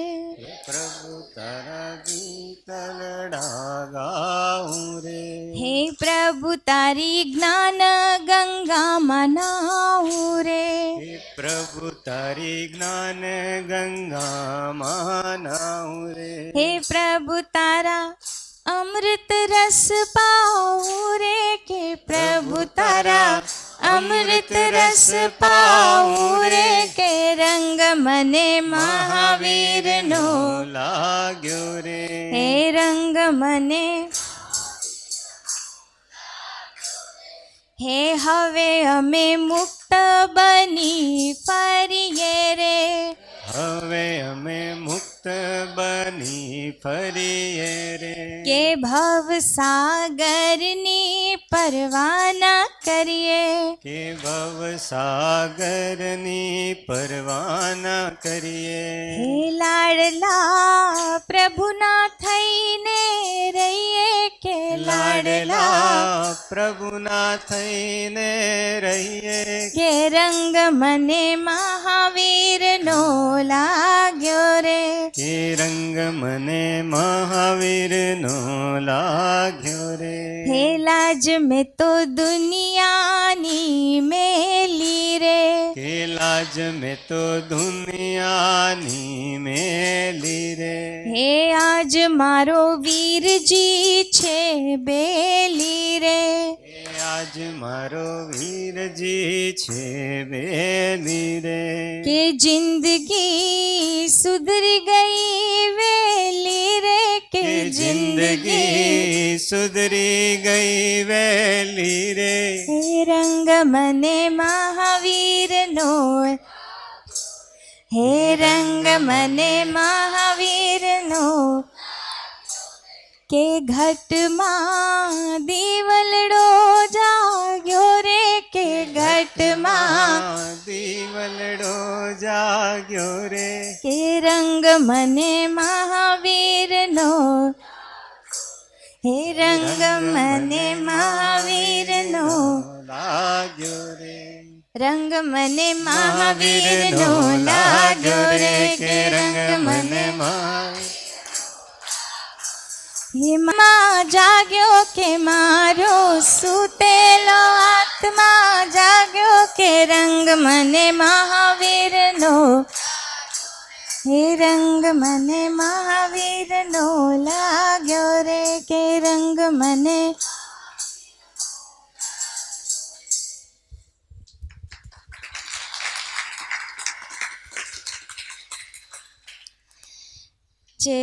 પ્રભુ તારા ગીત લડા ગાઉં રે, હે પ્રભુ તારી જ્ઞાન ગંગામાં નાવું રે, હે પ્રભુ તારી જ્ઞાન ગંગામાં નાઉં રે, હે પ્રભુ તારા અમૃત રસ પાવું રે, કે પ્રભુ તારા અમૃત રસ પાવું રે, કે રંગ મને મહાવીરનો, લાગ્યો રે, હે રંગ મને, હે હવે અમે મુક્ત બની ફરીએ રે, હવે અમે મુક્ત બની ફરીએ રે, કે ભવ સાગરની પરવા ન કરીએ, કે ભવ સાગરની પરવા ન કરીએ, હે લાડલા પ્રભુના થઈને રહીએ, કે લાડલા લાડલા પ્રભુના થઈને રહીએ, કે રંગ મને મહાવીરનો લાગ્યો રે, કે રંગ મને મહાવીરનો લાગ્યો રે, હે લાજ મેં તો દુનિયાની મેલી રે, કે લાજ મેં તો દુનિયાની મેલી રે, હે આજ મારો વીરજી છે બેલી રે, એ આજ મારો વીરજી છે બેલી રે, કે જિંદગી સુધરી ગઈ વેલી રે, કે કે જિંદગી સુધરી ગઈ વેલી રે, હે રંગ મને મહાવીરનો, હે રંગ મને મહાવીરનો, કે ઘટમાં દીવલડો જાગ્યો રે, કે ઘટમાં દીવલડો જાગ્યો રે, કે રંગ મને મહાવીરનો, હે રંગ મને મહાવીરનો, લાગ્યો રે, રંગ મને મહાવીરનો લાગ્યો રે, કે રંગ મને હિમમાં જાગ્યો, કે મારો સૂતેલો આત્મા જાગ્યો, કે રંગ મને મહાવીરનો, હે રંગ મને મહાવીરનો લાગ્યો રે, કે રંગ મને, જે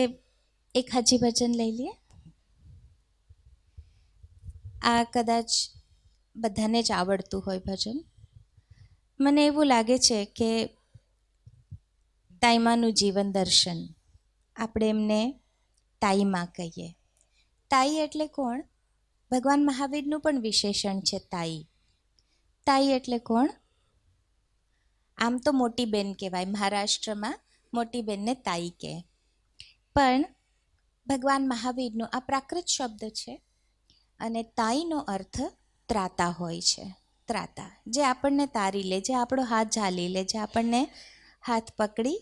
એક હજી ભજન લઈ લઈએ. આ કદાચ બધાને જ આવડતું હોય ભજન. મને એવું લાગે છે કે તાઈમાનું જીવન દર્શન, આપણે એમને તાઈમા કહીએ. તાઈ એટલે કોણ? ભગવાન મહાવીરનું પણ વિશેષણ છે તાઈ. તાઈ એટલે કોણ? આમ તો મોટી બેન કહેવાય, મહારાષ્ટ્રમાં મોટી બેનને તાઈ કહે, પણ ભગવાન મહાવીરનો આ પ્રાકૃત શબ્દ છે અને તાઈનો અર્થ ત્રાતા હોય છે. ત્રાતા, જે આપણને તારી લે, જે આપણો હાથ ઝાલી લે, જે આપણને હાથ પકડી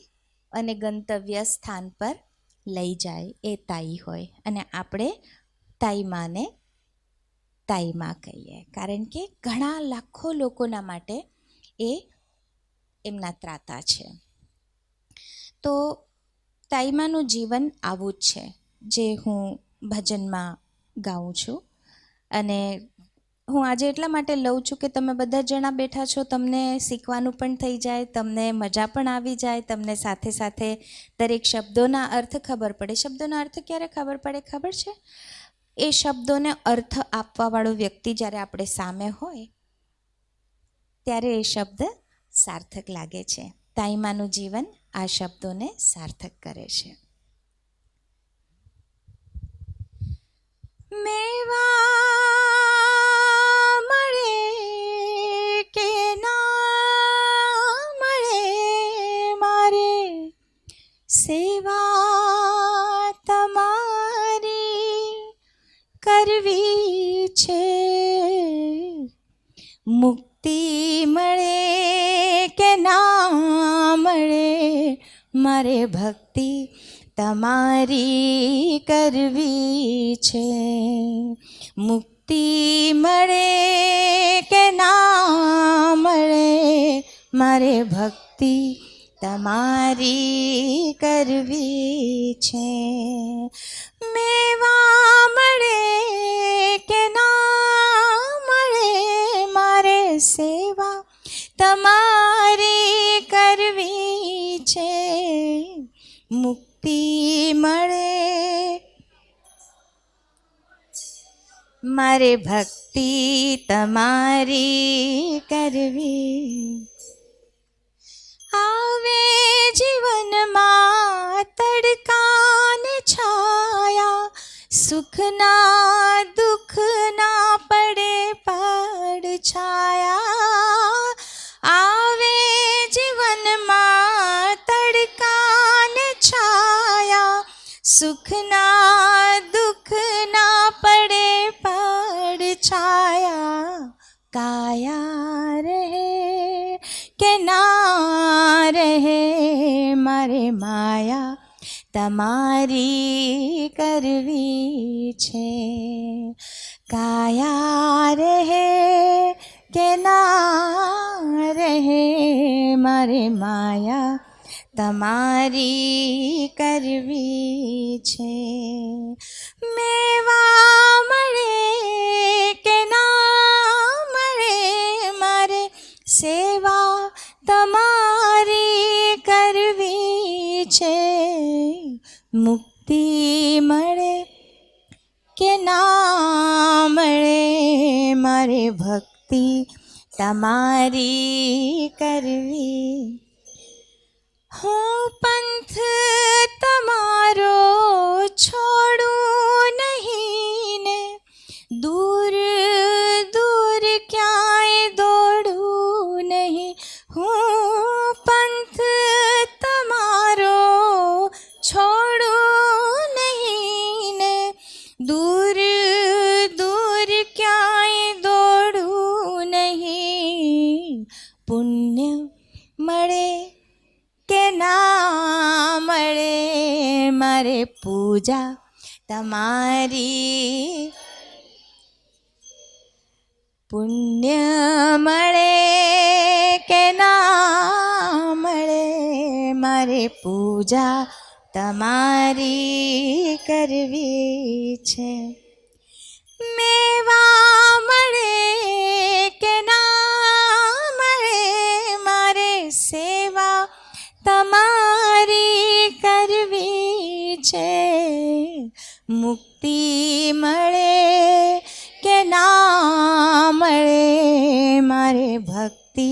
અને ગંતવ્ય સ્થાન પર લઈ જાય, એ તાઈ હોય. અને આપણે તાઈમાને તાઈમાં કહીએ, કારણ કે ઘણા લાખો લોકોના માટે એ એમના ત્રાતા છે. તો તાઈમાનું જીવન આવું જ છે, જે હું ભજનમાં ગાઉં છું. અને હું આજે એટલા માટે લઉં છું કે તમે બધા જણા બેઠા છો, તમને શીખવાનું પણ થઈ જાય, તમને મજા પણ આવી જાય, તમને સાથે સાથે દરેક શબ્દોના અર્થ ખબર પડે. શબ્દોના અર્થ ક્યારે ખબર પડે ખબર છે? એ શબ્દોને અર્થ આપવાવાળો વ્યક્તિ જ્યારે આપણે સામે હોય ત્યારે એ શબ્દ સાર્થક લાગે છે. તાઈમાનું જીવન આ શબ્દોને સાર્થક કરે છે. મેવા મળે કે ના મળે, મારે સેવા તમારી કરવી છે. મુક્તિ મળે કે ના મળે, મારે ભક્તિ તમારી કરવી છે. મુક્તિ મળે કે ના મળે, મારે ભક્તિ તમારી કરવી છે. મેવા મળે કે ના મળે, મારે સેવા તમારી કરવી છે. મુક્તિ મળે મારે ભક્તિ તમારી કરવી. આવે જીવનમાં તડકાને છાયા, સુખના દુઃખના પડે પડછાયા. આવે જીવનમાં તડકાને છાયા, સુખના દુઃખના પડે પડછાયા. કાયા રહે કે ના રહે, મારે માયા તમારી કરવી છે. કાયા રહે કે ના રહે, મારે માયા તમારી કરવી છે. મેવા મળે કે ના મળે, મારે સેવા તમારી કરવી છે. મુક્તિ મળે કે ના મળે, મારે ભક્તિ તમારી કરવી. હું પંથ તમારો છોડું નહીં ને, દૂર દૂર ક્યાંય દોડું નહીં. હું પંથ તમારો છોડું નહીં ને, દૂર દૂર ક્યાંય દોડું નહીં. પુણ્ય મળે કે ના મળે, મારે પૂજા તમારી. પુણ્ય મળે કે ના મળે, મારે પૂજા તમારી કરવી છે. મેવા મળે કે ના મળે, મારે સેવા તમારી કરવી છે. મુક્તિ મળે કે ના મળે, મારે ભક્તિ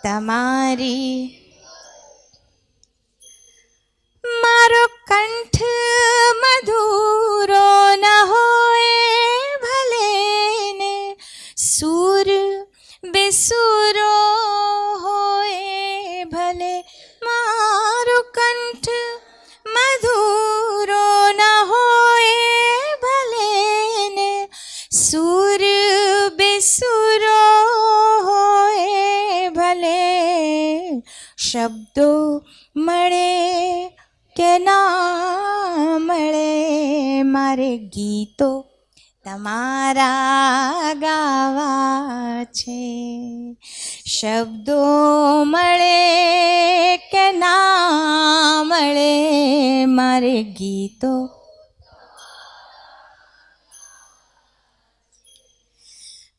તમારી. મારો કંઠ મધુરો ન હોય ભલે ને, સૂર બેસુરો હોય ભલે. મારો કંઠ મધુરો ન હોય ભલે ને, સૂર બેસુરો હોય ભલે. શબ્દો મળે કે ના મળે, મારે ગીતો તમારા ગાવા છે. શબ્દો મળે કે ના મળે, મારે ગીતો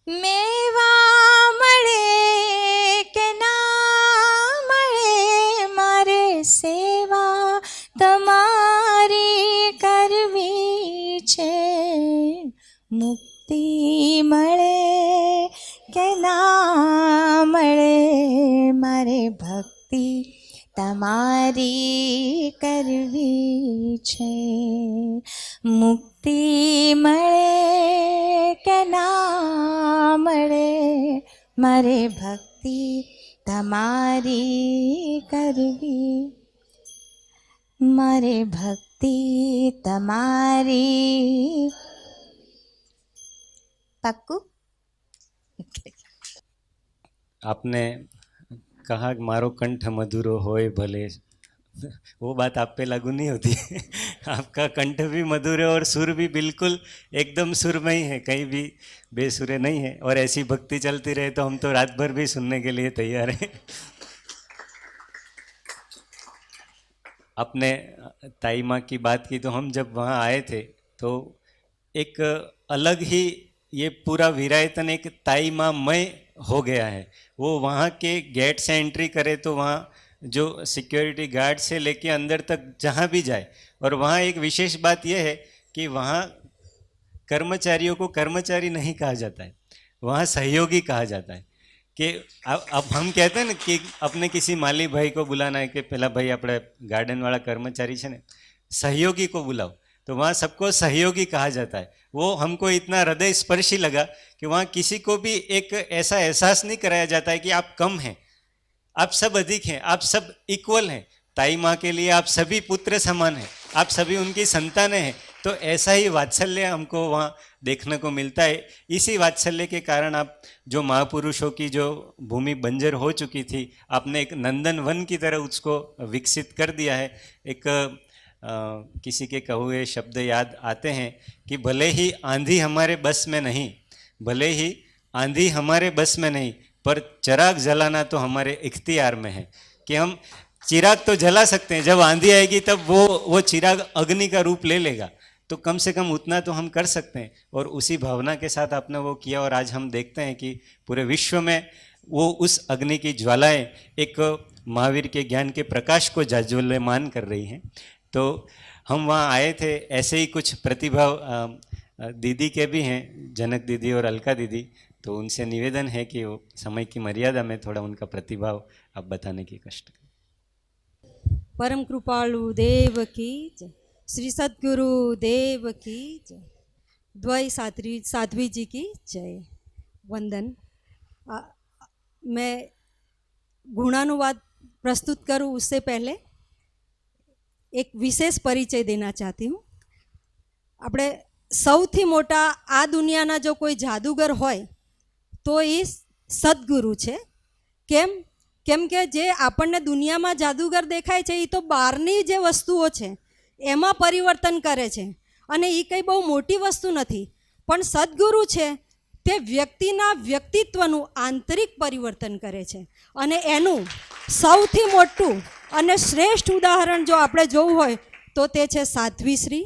મેવા મળે કે ના મળે, મારે સેવા તમારી કરવી છે. મુક્તિ મળે કે ના મળે, મારે ભક્તિ તમારી કરવી છે. મુક્તિ મળે કે ના મળે, મારે ભક્તિ તમારી કરવી, મારે ભક્તિ તમારી. પક્કું? आपने कहा कि मारो कंठ मधुरो होए भले, वो बात आप पे लागू नहीं होती. आपका कंठ भी मधुर है और सुर भी बिल्कुल एकदम सुर में ही है, कहीं भी बेसुरे नहीं है. और ऐसी भक्ति चलती रहे तो हम तो रात भर भी सुनने के लिए तैयार हैं. आपने ताई माँ की बात की, तो हम जब वहाँ आए थे तो एक अलग ही ये पूरा विरायतन एक ताई माँ मय हो गया है. वो वहाँ के गेट से एंट्री करे तो वहाँ जो सिक्योरिटी गार्ड से लेके अंदर तक जहाँ भी जाए, और वहाँ एक विशेष बात यह है कि वहाँ कर्मचारियों को कर्मचारी नहीं कहा जाता है, वहाँ सहयोगी कहा जाता है. कि अब हम कहते हैं ना कि अपने किसी माली भाई को बुलाना है कि पहला भाई अपने गार्डन वाला कर्मचारी है ना, सहयोगी को बुलाओ, तो वहाँ सबको सहयोगी कहा जाता है. वो हमको इतना हृदय स्पर्शी लगा कि वहाँ किसी को भी एक ऐसा एहसास नहीं कराया जाता है कि आप कम हैं, आप सब अधिक हैं, आप सब इक्वल हैं. ताई माँ के लिए आप सभी पुत्र समान हैं, आप सभी उनकी संतानें हैं. तो ऐसा ही वात्सल्य हमको वहाँ देखने को मिलता है. इसी वात्सल्य के कारण आप जो महापुरुषों की जो भूमि बंजर हो चुकी थी, आपने एक नंदन वन की तरह उसको विकसित कर दिया है. एक किसी के कहे हुए शब्द याद आते हैं कि भले ही आंधी हमारे बस में नहीं, भले ही आंधी हमारे बस में नहीं, पर चिराग जलाना तो हमारे इख्तियार में है. कि हम चिराग तो जला सकते हैं, जब आंधी आएगी तब वो चिराग अग्नि का रूप ले लेगा, तो कम से कम उतना तो हम कर सकते हैं. और उसी भावना के साथ आपने वो किया, और आज हम देखते हैं कि पूरे विश्व में वो उस अग्नि की ज्वालाएं एक महावीर के ज्ञान के प्रकाश को जाज्वल्यमान कर रही हैं. तो हम वहाँ आए थे, ऐसे ही कुछ प्रतिभा दीदी के भी हैं, जनक दीदी और अलका दीदी. तो उनसे निवेदन है कि वो समय की मर्यादा में थोड़ा उनका प्रतिभाव आप बताने की कष्ट करें. परम कृपालु देव की जय, श्री सद्गुरु देव की जय, द्वय साध्वी जी की जय. वंदन. मैं गुणानुवाद प्रस्तुत करूं उससे पहले एक विशेष परिचय देना चाहती हूँ. આપણે સૌથી મોટા આ દુનિયાના જો કોઈ જાદુગર હોય તો એ સદ્ગુરુ છે. કેમ કે જે આપણને દુનિયામાં જાદુગર દેખાય છે એ તો બહારની જે વસ્તુઓ છે એમાં પરિવર્તન કરે છે, અને એ કંઈ બહુ મોટી વસ્તુ નથી. પણ સદ્ગુરુ છે તે વ્યક્તિના વ્યક્તિત્વનું આંતરિક પરિવર્તન કરે છે, અને એનું સૌથી મોટું અને શ્રેષ્ઠ ઉદાહરણ જો આપણે જોવું હોય તો તે છે સાધ્વીશ્રી.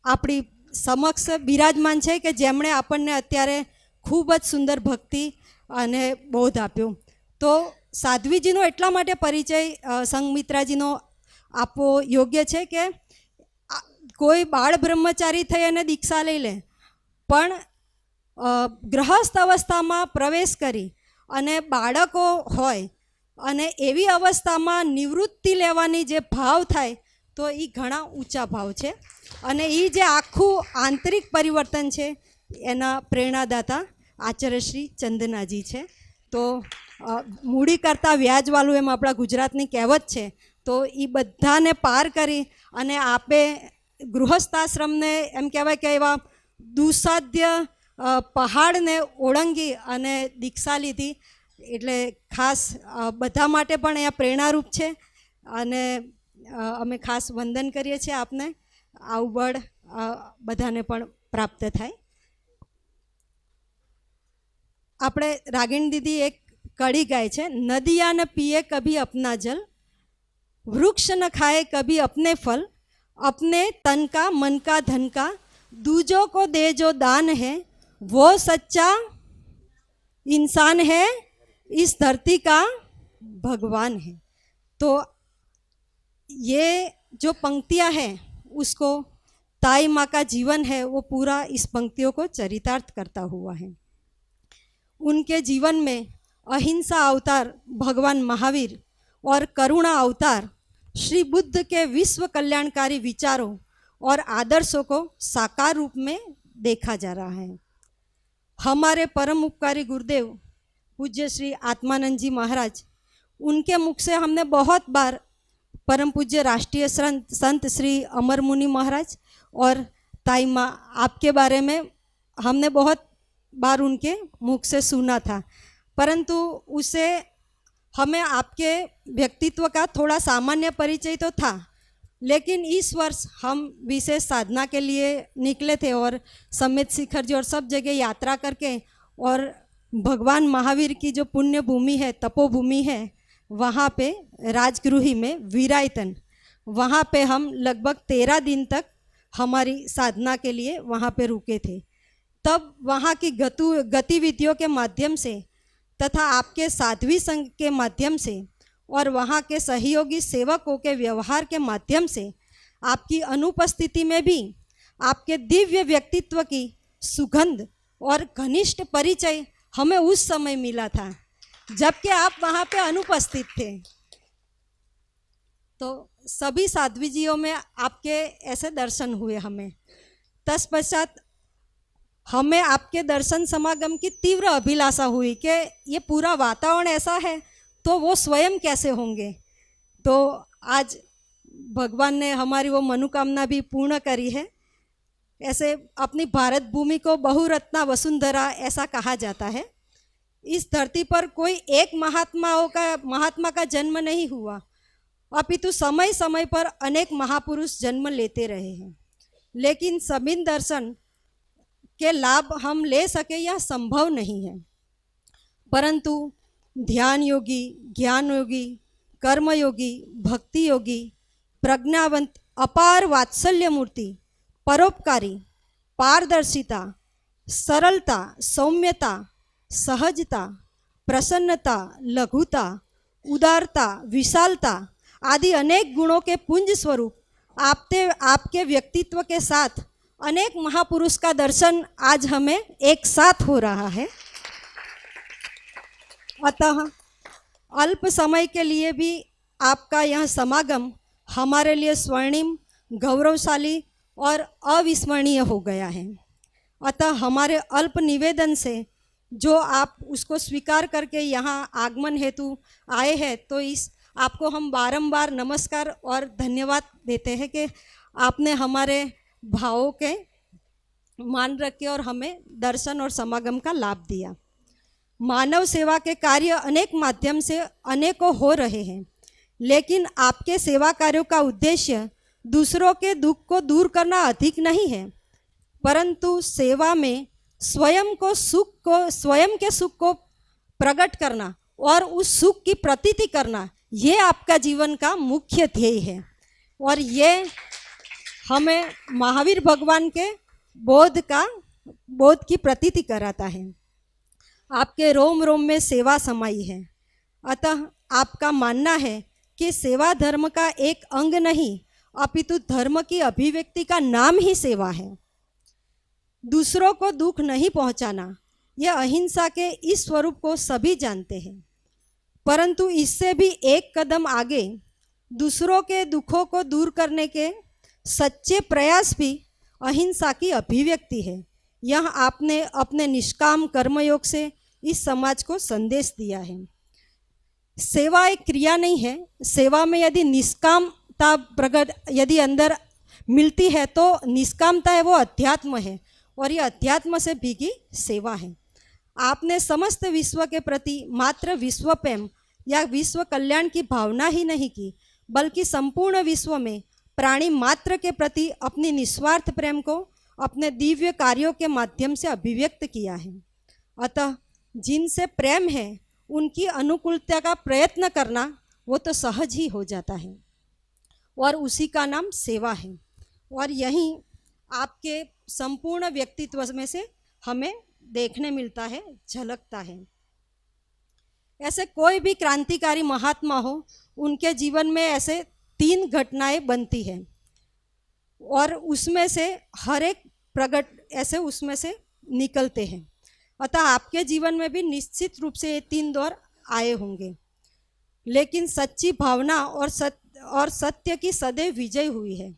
આપણી સમક્ષ બિરાજમાન છે કે જેમણે આપણને અત્યારે ખૂબ જ સુંદર ભક્તિ અને બોધ આપ્યો. તો સાધ્વીજીનો એટલા માટે પરિચય સંઘમિત્રાજીનો આપવો યોગ્ય છે કે કોઈ બાળ બ્રહ્મચારી થઈ અને દીક્ષા લઈ લે, પણ ગૃહસ્થ અવસ્થામાં પ્રવેશ કરી અને બાળકો હોય અને એવી અવસ્થામાં નિવૃત્તિ લેવાની જે ભાવ થાય તો એ ઘણા ઊંચા ભાવ છે. અને એ જે આખું આંતરિક પરિવર્તન છે એના પ્રેરણાદાતા આચાર્ય શ્રી ચંદનાજી છે. તો મૂડી કરતાં વ્યાજવાળું એમ આપણા ગુજરાતની કહેવત છે. તો એ બધાને પાર કરી અને આપે ગૃહસ્થાશ્રમને એમ કહેવાય કે એવા દુસાધ્ય પહાડને ઓળંગી અને દીક્ષા લીધી, એટલે ખાસ બધા માટે પણ અહીંયા પ્રેરણારૂપ છે. અને અમે ખાસ વંદન કરીએ છીએ આપને. આવું બળ બધાને પણ પ્રાપ્ત થાય. આપણે રાગિણી દીદી એક કડી ગાય છે, નદિયા ન પીએ કભી અપના જલ, વૃક્ષ ન ખાए कभी अपने फल, अपने तन का मन का धन का दूजों को दे जो दान है, वो सच्चा इंसान है इस धरती का भगवान है। तो ये जो पंक्तियां हैं उसको ताई माँ का जीवन है वो पूरा इस पंक्तियों को चरितार्थ करता हुआ है। उनके जीवन में अहिंसा अवतार भगवान महावीर और करुणा अवतार श्री बुद्ध के विश्व कल्याणकारी विचारों और आदर्शों को साकार रूप में देखा जा रहा है। हमारे परम उपकारी गुरुदेव पूज्य श्री आत्मानंद जी महाराज, उनके मुख से हमने बहुत बार परम पूज्य राष्ट्रीय संत श्री अमर मुनि महाराज और ताई माँ आपके बारे में हमने बहुत बार उनके मुख से सुना था, परंतु उसे हमें आपके व्यक्तित्व का थोड़ा सामान्य परिचय तो था। लेकिन इस वर्ष हम विशेष साधना के लिए निकले थे और समेत शिखर जी और सब जगह यात्रा करके और भगवान महावीर की जो पुण्य भूमि है, तपोभूमि है, वहाँ पे राजगृही में वीरायतन, वहाँ पे हम लगभग 13 दिन तक हमारी साधना के लिए वहाँ पे रुके थे। तब वहाँ की गतिविधियों के माध्यम से तथा आपके साध्वी संघ के माध्यम से और वहाँ के सहयोगी सेवकों के व्यवहार के माध्यम से आपकी अनुपस्थिति में भी आपके दिव्य व्यक्तित्व की सुगंध और घनिष्ठ परिचय हमें उस समय मिला था जबकि आप वहाँ पे अनुपस्थित थे। तो सभी साध्वीजियों में आपके ऐसे दर्शन हुए हमें। तत्पश्चात हमें आपके दर्शन समागम की तीव्र अभिलाषा हुई कि ये पूरा वातावरण ऐसा है तो वो स्वयं कैसे होंगे। तो आज भगवान ने हमारी वो मनोकामना भी पूर्ण करी है। ऐसे अपनी भारत भूमि को बहुरत्ना वसुंधरा ऐसा कहा जाता है। इस धरती पर कोई एक महात्मा का जन्म नहीं हुआ, अपितु समय समय पर अनेक महापुरुष जन्म लेते रहे हैं, लेकिन सभी दर्शन के लाभ हम ले सके यह संभव नहीं है। परंतु ध्यान योगी, ज्ञान योगी, कर्म योगी, भक्ति योगी, प्रज्ञावंत, अपार वात्सल्य मूर्ति, परोपकारी, पारदर्शिता, सरलता, सौम्यता, सहजता, प्रसन्नता, लघुता, उदारता, विशालता आदि अनेक गुणों के पुंज स्वरूप आपके व्यक्तित्व के साथ अनेक महापुरुष का दर्शन आज हमें एक साथ हो रहा है। अतः अल्प समय के लिए भी आपका यह समागम हमारे लिए स्वर्णिम, गौरवशाली और अविस्मरणीय हो गया है। अतः हमारे अल्प निवेदन से जो आप उसको स्वीकार करके यहाँ आगमन हेतु आए हैं, तो इस आपको हम बारंबार नमस्कार और धन्यवाद देते हैं कि आपने हमारे भावों के मान रखे और हमें दर्शन और समागम का लाभ दिया। मानव सेवा के कार्य अनेक माध्यम से अनेकों हो रहे हैं, लेकिन आपके सेवा कार्यों का उद्देश्य दूसरों के दुख को दूर करना अधिक नहीं है, परंतु सेवा में स्वयं के सुख को प्रकट करना और उस सुख की प्रतीति करना, ये आपका जीवन का मुख्य ध्येय है। और ये हमें महावीर भगवान के बोध की प्रतीति कराता है। आपके रोम रोम में सेवा समाई है। अतः आपका मानना है कि सेवा धर्म का एक अंग नहीं, अपितु धर्म की अभिव्यक्ति का नाम ही सेवा है। दूसरों को दुख नहीं पहुंचाना, यह अहिंसा के इस स्वरूप को सभी जानते हैं, परंतु इससे भी एक कदम आगे दूसरों के दुखों को दूर करने के सच्चे प्रयास भी अहिंसा की अभिव्यक्ति है। यह आपने अपने निष्काम कर्मयोग से इस समाज को संदेश दिया है। सेवा एक क्रिया नहीं है। सेवा में यदि निष्कामता प्रकट यदि अंदर मिलती है तो निष्कामता है वो अध्यात्म है, और ये अध्यात्म से भीगी सेवा है। आपने समस्त विश्व के प्रति मात्र विश्व प्रेम या विश्व कल्याण की भावना ही नहीं की, बल्कि संपूर्ण विश्व में प्राणी मात्र के प्रति अपनी निस्वार्थ प्रेम को अपने दिव्य कार्यों के माध्यम से अभिव्यक्त किया है। अतः जिनसे प्रेम है उनकी अनुकूलता का प्रयत्न करना वो तो सहज ही हो जाता है, और उसी का नाम सेवा है। और यही आपके संपूर्ण व्यक्तित्व में से हमें देखने मिलता है, झलकता है। ऐसे कोई भी क्रांतिकारी महात्मा हो, उनके जीवन में ऐसे 3 घटनाएं बनती हैं और उसमें से हर एक प्रगट ऐसे उसमें से निकलते हैं। अतः आपके जीवन में भी निश्चित रूप से ये 3 दौर आए होंगे, लेकिन सच्ची भावना और सत्य की सदैव विजय हुई है।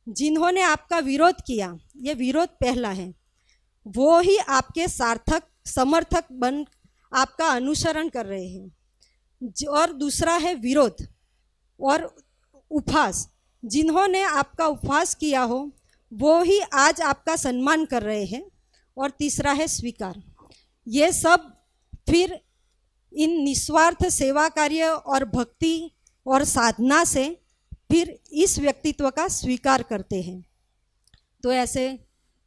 जिन्होंने आपका विरोध किया, ये विरोध पहला है, वो ही आपके सार्थक समर्थक बन आपका अनुसरण कर रहे हैं। और दूसरा है विरोध और उपहास। जिन्होंने आपका उपहास किया हो, वो ही आज आपका सम्मान कर रहे हैं। और तीसरा है स्वीकार। ये सब फिर इन निस्वार्थ सेवा कार्य और भक्ति और साधना से फिर इस व्यक्तित्व का स्वीकार करते हैं। तो ऐसे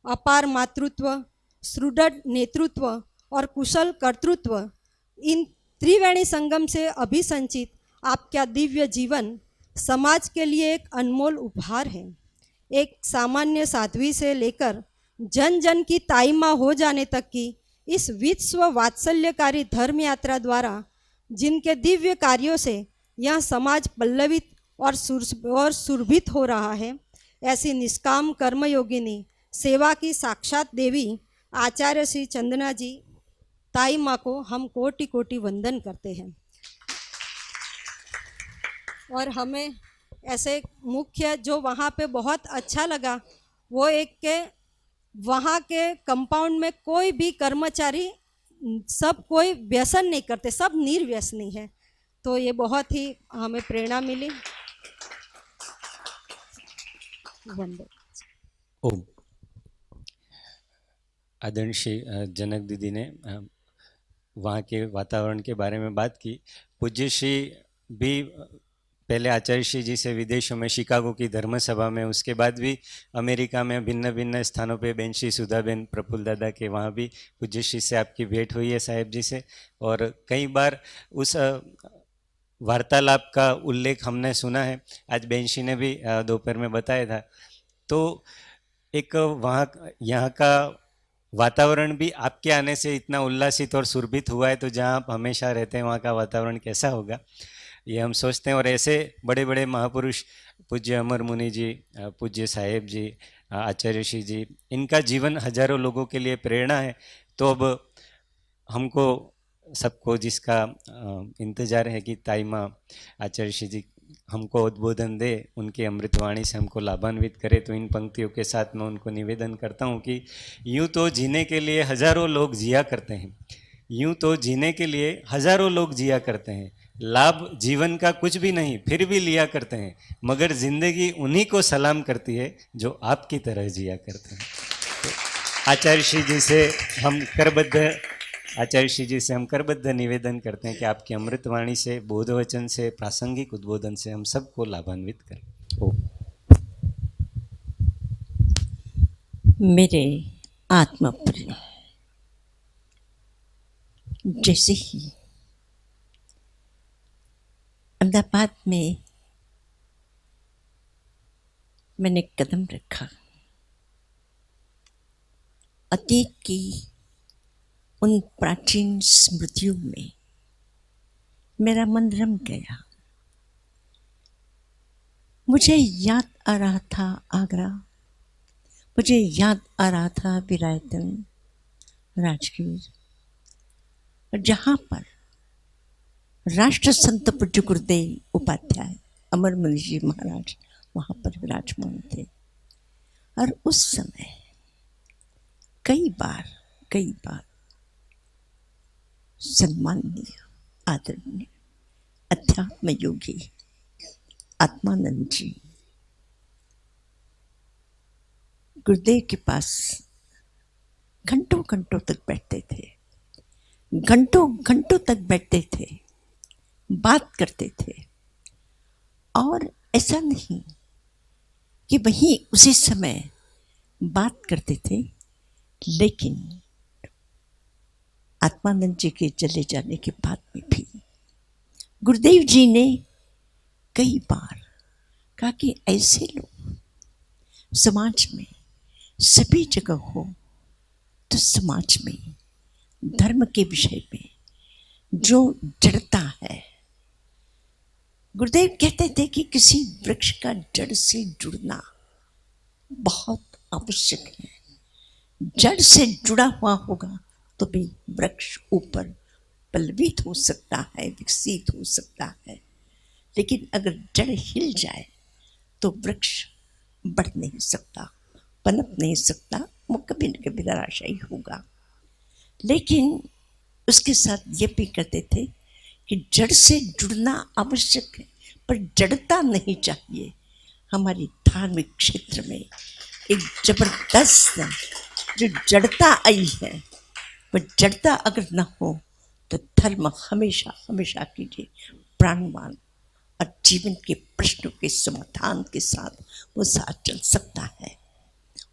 अपार मातृत्व, सुदृढ़ नेतृत्व और कुशल कर्तृत्व, इन त्रिवेणी संगम से अभिसंचित आपका दिव्य जीवन समाज के लिए एक अनमोल उपहार है। एक सामान्य साध्वी से लेकर जन जन की ताई माँ हो जाने तक की इस विश्व वात्सल्यकारी धर्म यात्रा द्वारा जिनके दिव्य कार्यों से यह समाज पल्लवित और सुरभित हो रहा है, ऐसी निष्काम कर्मयोगिनी सेवा की साक्षात देवी आचार्य श्री चंदना जी ताई माँ को हम कोटि कोटि वंदन करते हैं। और हमें ऐसे मुख्य जो वहाँ पे बहुत अच्छा लगा, वो एक के वहाँ के कंपाउंड में कोई भी कर्मचारी सब कोई व्यसन नहीं करते, सब निर्व्यसनी है। तो ये बहुत ही हमें प्रेरणा मिली। वंदन। ओम। आदरणीय श्री जनक दीदी ने वहाँ के वातावरण के बारे में बात की। पूज्य श्री भी पहले आचार्य श्री जी से विदेशों में शिकागो की धर्म सभा में, उसके बाद भी अमेरिका में भिन्न भिन्न स्थानों पे बहन श्री सुधाबेन प्रफुल्ल दादा के वहाँ भी पूज्य श्री से आपकी भेंट हुई है साहेब जी से। और कई बार उस वार्तालाप का उल्लेख हमने सुना है। आज बहन श्री ने भी दोपहर में बताया था। तो एक वहाँ यहाँ का वातावरण भी आपके आने से इतना उल्लासित और सुरभित हुआ है, तो जहाँ आप हमेशा रहते हैं वहाँ का वातावरण कैसा होगा ये हम सोचते हैं। और ऐसे बड़े बड़े महापुरुष पूज्य अमर मुनि जी, पूज्य साहेब जी, आचार्य श्री जी, इनका जीवन हजारों लोगों के लिए प्रेरणा है। तो अब हमको सबको जिसका इंतज़ार है कि ताई माँ आचार्य श्री जी हमको उद्बोधन दे, उनकी अमृतवाणी से हमको लाभान्वित करे। तो इन पंक्तियों के साथ मैं उनको निवेदन करता हूँ कि यूँ तो जीने के लिए हजारों लोग जिया करते हैं, यूँ तो जीने के लिए हजारों लोग जिया करते हैं, लाभ जीवन का कुछ भी नहीं फिर भी लिया करते हैं, मगर ज़िंदगी उन्हीं को सलाम करती है जो आपकी तरह जिया करते हैं। तो आचार्य श्री जी से हम करबद्ध निवेदन करते हैं कि आपकी अमृतवाणी से, बोधवचन से, प्रासंगिक उद्बोधन से हम सबको लाभान्वित करें। मेरे आत्मप्रिय, जैसे ही अहमदाबाद में मैंने कदम रखा, अतीत की उन प्राचीन स्मृतियों में मेरा मन रम गया। मुझे याद आ रहा था आगरा, मुझे याद आ रहा था विरायतन, राजगीर, जहाँ पर राष्ट्र संत पूज्य गुरुदेव उपाध्याय अमर मुनि जी महाराज वहाँ पर विराजमान थे। और उस समय कई बार सम्माननीय आदरणीय अध्यात्म योगी आत्मानंद जी गुरुदेव के पास घंटों तक बैठते थे, घंटों तक बैठते थे, बात करते थे। और ऐसा नहीं कि वहीं उसी समय बात करते थे, लेकिन आत्मानंद जी के चले जाने के बाद में भी गुरुदेव जी ने कई बार कहा कि ऐसे लोग समाज में सभी जगह हो, तो समाज में धर्म के विषय में, जो जड़ता है। गुरुदेव कहते थे कि किसी वृक्ष का जड़ से जुड़ना बहुत आवश्यक है। जड़ से जुड़ा हुआ होगा तो भी वृक्ष ऊपर पल्लवित हो सकता है, विकसित हो सकता है। लेकिन अगर जड़ हिल जाए तो वृक्ष बढ़ नहीं सकता, पनप नहीं सकता, वो कभी न कभी निराशायी होगा। लेकिन उसके साथ ये भी कहते थे कि जड़ से जुड़ना आवश्यक है, पर जड़ता नहीं चाहिए। हमारी धार्मिक क्षेत्र में एक जबरदस्त जो जड़ता आई है, वह जड़ता अगर न हो तो धर्म हमेशा हमेशा के लिए प्राणवान और जीवन के प्रश्नों के समाधान के साथ वो साथ चल सकता है।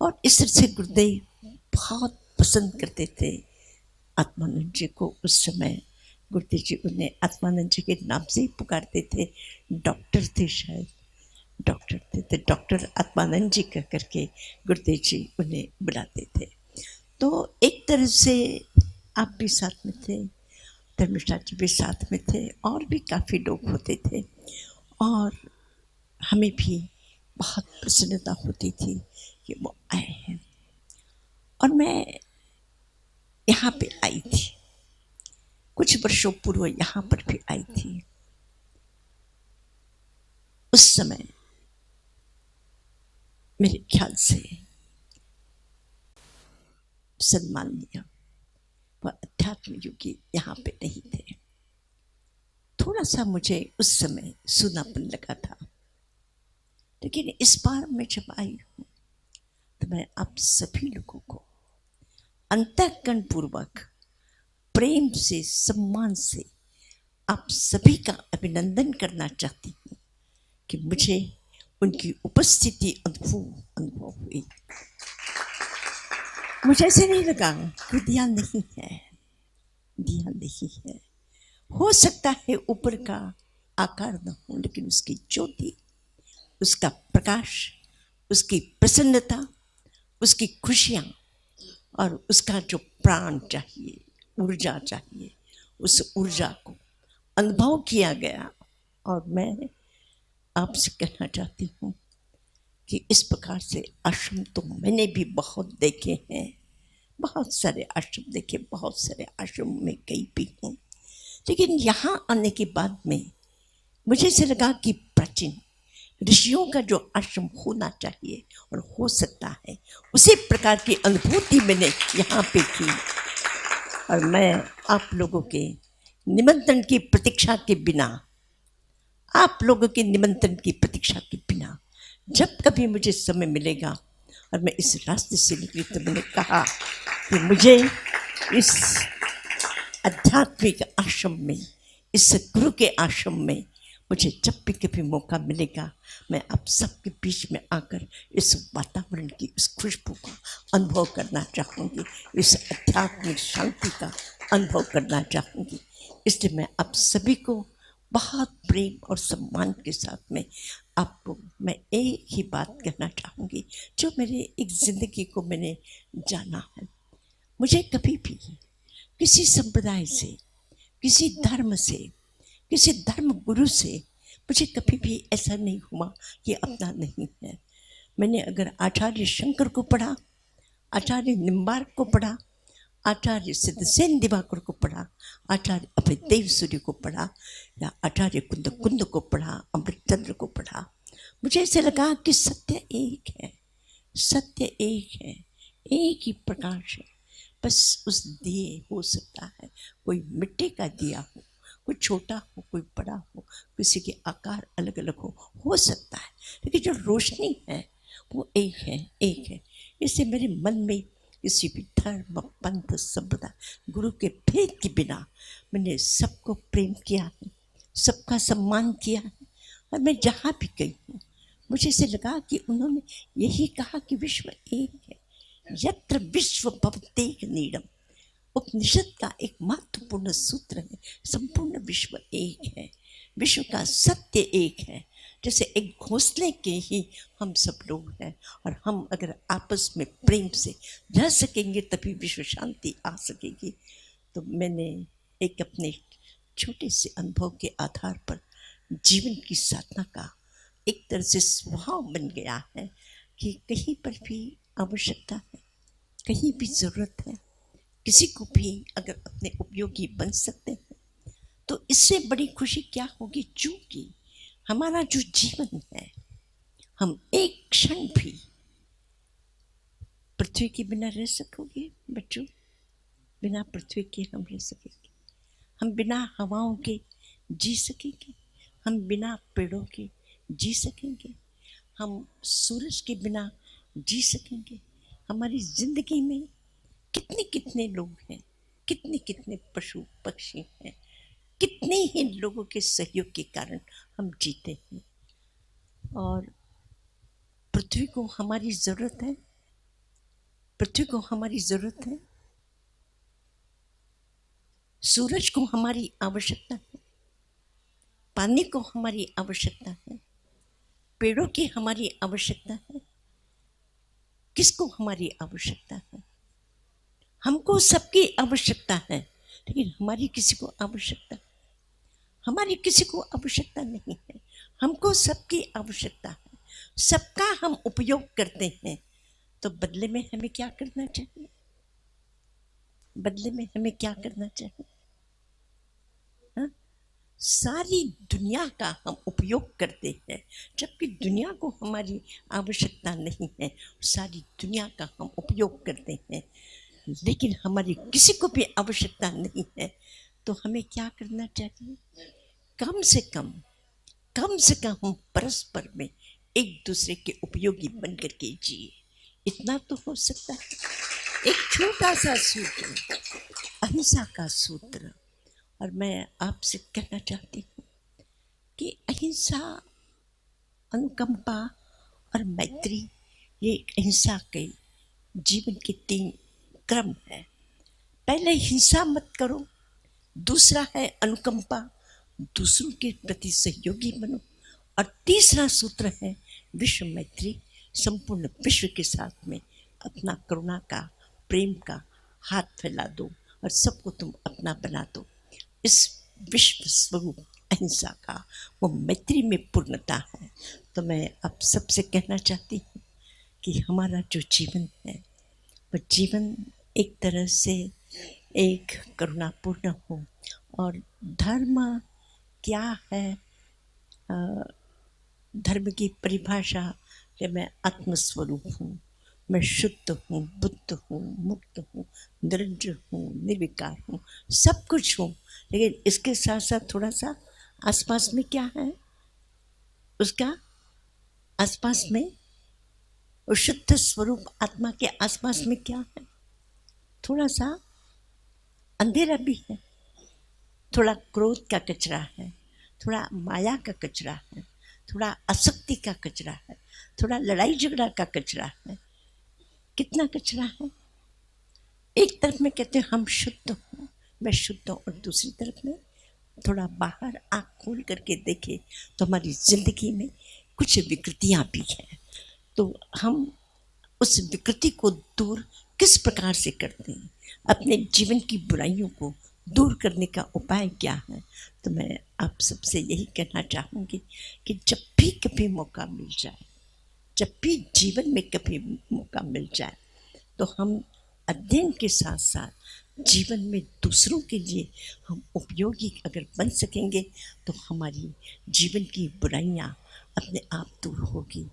और इस तरह से गुरुदेव बहुत पसंद करते थे आत्मानंद जी को। उस समय गुरुदेव जी उन्हें आत्मानंद जी के नाम से ही पुकारते थे। डॉक्टर थे, शायद डॉक्टर थे, तो डॉक्टर आत्मानंद जी कह करके गुरुदेव जी उन्हें बुलाते थे। तो एक तरह से आप भी साथ में थे, धर्मिष्ठा जी भी साथ में थे, और भी काफ़ी लोग होते थे। और हमें भी बहुत प्रसन्नता होती थी कि वो आए हैं। और मैं यहाँ पे आई थी, कुछ वर्षों पूर्व यहाँ पर भी आई थी। उस समय मेरे ख्याल से सन्माननीय वह अध्यात्म योगी यहाँ पे नहीं थे। थोड़ा सा मुझे उस समय सुनापन लगा था। लेकिन इस बार मैं जब आई हूँ तो मैं आप सभी लोगों को अंतःकरण पूर्वक प्रेम से, सम्मान से आप सभी का अभिनंदन करना चाहती हूँ कि मुझे उनकी उपस्थिति अनुभव हुई। मुझे ऐसे नहीं लगा कि दिया नहीं है, दिया नहीं है। हो सकता है ऊपर का आकार न हो, लेकिन उसकी ज्योति, उसका प्रकाश, उसकी प्रसन्नता, उसकी खुशियाँ और उसका जो प्राण चाहिए, ऊर्जा चाहिए, उस ऊर्जा को अनुभव किया गया। और मैं आपसे कहना चाहती हूँ कि इस प्रकार से आश्रम तो मैंने भी बहुत देखे हैं, बहुत सारे आश्रम देखे, बहुत सारे आश्रम में गई भी हूँ। लेकिन यहाँ आने के बाद में मुझे ऐसे लगा कि प्राचीन ऋषियों का जो आश्रम होना चाहिए और हो सकता है, उसी प्रकार की अनुभूति मैंने यहाँ पे की। और मैं आप लोगों के निमंत्रण की प्रतीक्षा के बिना, आप लोगों के निमंत्रण की प्रतीक्षा के बिना जब कभी मुझे समय मिलेगा और मैं इस रास्ते से निकली तो मैंने कहा कि मुझे इस आध्यात्मिक आश्रम में, इस गुरु के आश्रम में मुझे जब भी कभी मौका मिलेगा, मैं आप सबके बीच में आकर इस वातावरण की, इस खुशबू का अनुभव करना चाहूँगी, इस आध्यात्मिक शांति का अनुभव करना चाहूँगी। इसलिए मैं आप सभी को बहुत प्रेम और सम्मान के साथ में आपको मैं एक ही बात कहना चाहूँगी जो मेरे एक ज़िंदगी को मैंने जाना है। मुझे कभी भी किसी संप्रदाय से, किसी धर्म से, किसी धर्म गुरु से मुझे कभी भी ऐसा नहीं हुआ कि अपना नहीं है। मैंने अगर आचार्य शंकर को पढ़ा, आचार्य निम्बार्क को पढ़ा, आचार्य सिद्धसेन दिवाकर को पढ़ा, आचार्य अभयदेव सूर्य को पढ़ा, या आचार्य कुंद को पढ़ा, अमृतचंद्र को पढ़ा, मुझे ऐसे लगा कि सत्य एक है, सत्य एक है, एक ही प्रकाश है। बस उस दिए हो सकता है कोई मिट्टी का दिया हो, कोई छोटा हो, कोई बड़ा हो, किसी के आकार अलग अलग हो सकता है, लेकिन जो रोशनी है वो एक है, एक है। इससे मेरे मन में किसी भी धर्म, पंथ, संप्रदाय, गुरु के भेद के बिना मैंने सबको प्रेम किया है, सबका सम्मान किया है। और मैं जहाँ भी गई हूँ मुझे ऐसे लगा कि उन्होंने यही कहा कि विश्व एक है, यत्र विश्व भवतेक नीडम। उपनिषद का एक महत्वपूर्ण सूत्र है, संपूर्ण विश्व एक है, विश्व का सत्य एक है। जैसे एक घोंसले के ही हम सब लोग हैं, और हम अगर आपस में प्रेम से रह सकेंगे तभी विश्व शांति आ सकेगी। तो मैंने एक अपने छोटे से अनुभव के आधार पर जीवन की साधना का एक तरह से स्वभाव बन गया है कि कहीं पर भी आवश्यकता है, कहीं भी ज़रूरत है, किसी को भी अगर अपने उपयोगी बन सकते हैं तो इससे बड़ी खुशी क्या होगी। चूंकि हमारा जो जीवन है, हम एक क्षण भी पृथ्वी के बिना रह सकोगे बच्चों? बिना पृथ्वी के हम रह सकेंगे? हम बिना हवाओं के जी सकेंगे? हम बिना पेड़ों के जी सकेंगे? हम सूरज के बिना जी सकेंगे? हमारी जिंदगी में कितने कितने लोग हैं, कितने कितने पशु पक्षी हैं, कितने ही लोगों के सहयोग के कारण हम जीते हैं। और पृथ्वी को हमारी ज़रूरत है, पृथ्वी को हमारी ज़रूरत है, सूरज को हमारी आवश्यकता है, पानी को हमारी आवश्यकता है, पेड़ों की हमारी आवश्यकता है। किसको हमारी आवश्यकता है? हमको सबकी आवश्यकता है, लेकिन हमारी किसी को आवश्यकता, हमारी किसी को आवश्यकता नहीं है। हमको सबकी आवश्यकता है, सबका हम उपयोग करते हैं। तो बदले में हमें क्या करना चाहिए? बदले में हमें क्या करना चाहिए? हाँ? सारी दुनिया का हम उपयोग करते हैं, जबकि दुनिया को हमारी आवश्यकता नहीं है। सारी दुनिया का हम उपयोग करते हैं, लेकिन हमारी किसी को भी आवश्यकता नहीं है। तो हमें क्या करना चाहिए? कम से कम हम परस्पर में एक दूसरे के उपयोगी बन करके जिए। इतना तो हो सकता है। एक छोटा सा सूत्र, अहिंसा का सूत्र। और मैं आपसे कहना चाहती हूँ कि अहिंसा, अनुकंपा और मैत्री, ये अहिंसा के जीवन के 3 क्रम है। पहले हिंसा मत करो, दूसरा है अनुकंपा, दूसरों के प्रति सहयोगी बनो, और तीसरा सूत्र है विश्व मैत्री, संपूर्ण विश्व के साथ में अपना करुणा का, प्रेम का हाथ फैला दो और सबको तुम अपना बना दो। इस विश्व स्वरूप अहिंसा का वो मैत्री में पूर्णता है। तो मैं आप सबसे कहना चाहती हूँ कि हमारा जो जीवन है वो जीवन एक तरह से एक करुणापूर्ण हो। और धर्म क्या है? धर्म की परिभाषा कि मैं आत्मस्वरूप हूँ, मैं शुद्ध हूँ, बुद्ध हूँ, मुक्त हूँ, निरंजन हूँ, निर्विकार हूँ, सब कुछ हूँ। लेकिन इसके साथ साथ थोड़ा सा आसपास में क्या है, उसका आसपास में वो शुद्ध स्वरूप आत्मा के आसपास में क्या है? थोड़ा सा अंधेरा भी है, थोड़ा क्रोध का कचरा है, थोड़ा माया का कचरा है, थोड़ा आसक्ति का कचरा है, थोड़ा लड़ाई झगड़ा का कचरा है। कितना कचरा है? एक तरफ में कहते हैं हम शुद्ध हूँ, मैं शुद्ध हूँ, और दूसरी तरफ में थोड़ा बाहर आँख खोल करके देखे तो हमारी जिंदगी में कुछ विकृतियाँ भी हैं। तो हम उस विकृति को दूर किस प्रकार से करते हैं? अपने जीवन की बुराइयों को दूर करने का उपाय क्या है? तो मैं आप सबसे यही कहना चाहूँगी कि जब भी कभी मौका मिल जाए, जब भी जीवन में कभी मौका मिल जाए, तो हम अध्ययन के साथ साथ जीवन में दूसरों के लिए हम उपयोगी अगर बन सकेंगे तो हमारी जीवन की बुराइयाँ अपने आप दूर होगी।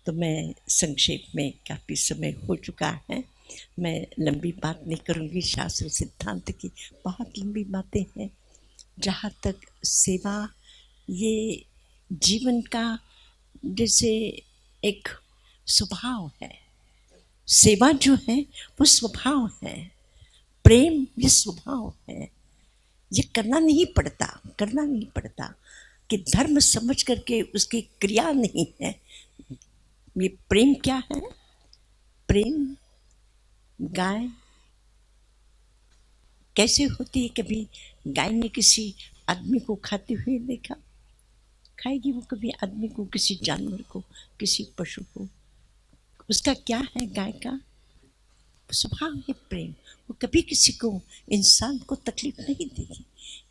तो मैं संक्षेप में, काफ़ी समय हो चुका है, मैं लंबी बात नहीं करूँगी। शास्त्र सिद्धांत की बहुत लंबी बातें हैं। जहाँ तक सेवा, ये जीवन का जैसे एक स्वभाव है, सेवा जो है वो स्वभाव है, प्रेम ये स्वभाव है। ये करना नहीं पड़ता कि धर्म समझ करके उसकी क्रिया नहीं है। ये प्रेम क्या है? प्रेम गाय कैसे होती है? कभी गाय ने किसी आदमी को खाते हुए देखा? खाएगी वो कभी आदमी को, किसी जानवर को, किसी पशु को? उसका क्या है गाय का? स्वभाव है प्रेम, वो कभी किसी को, इंसान को तकलीफ नहीं देगी।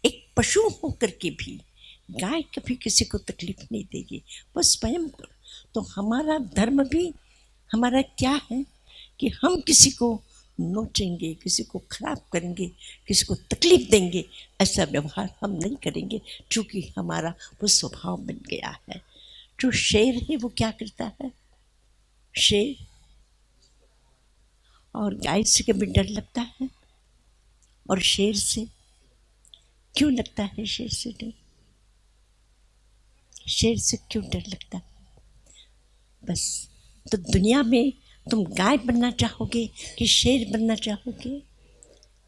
एक पशु होकर के भी गाय कभी किसी को तकलीफ नहीं देगी, वो स्वयं को। तो हमारा धर्म भी हमारा क्या है कि हम किसी को नोचेंगे, किसी को खराब करेंगे, किसी को तकलीफ देंगे, ऐसा व्यवहार हम नहीं करेंगे, क्योंकि हमारा वो स्वभाव बन गया है। जो शेर है वो क्या करता है, शेर, और गाय से कभी डर लगता है, और शेर से क्यों लगता है, शेर से डर, शेर से क्यों डर लगता है? बस, तो दुनिया में तुम गाय बनना चाहोगे कि शेर बनना चाहोगे?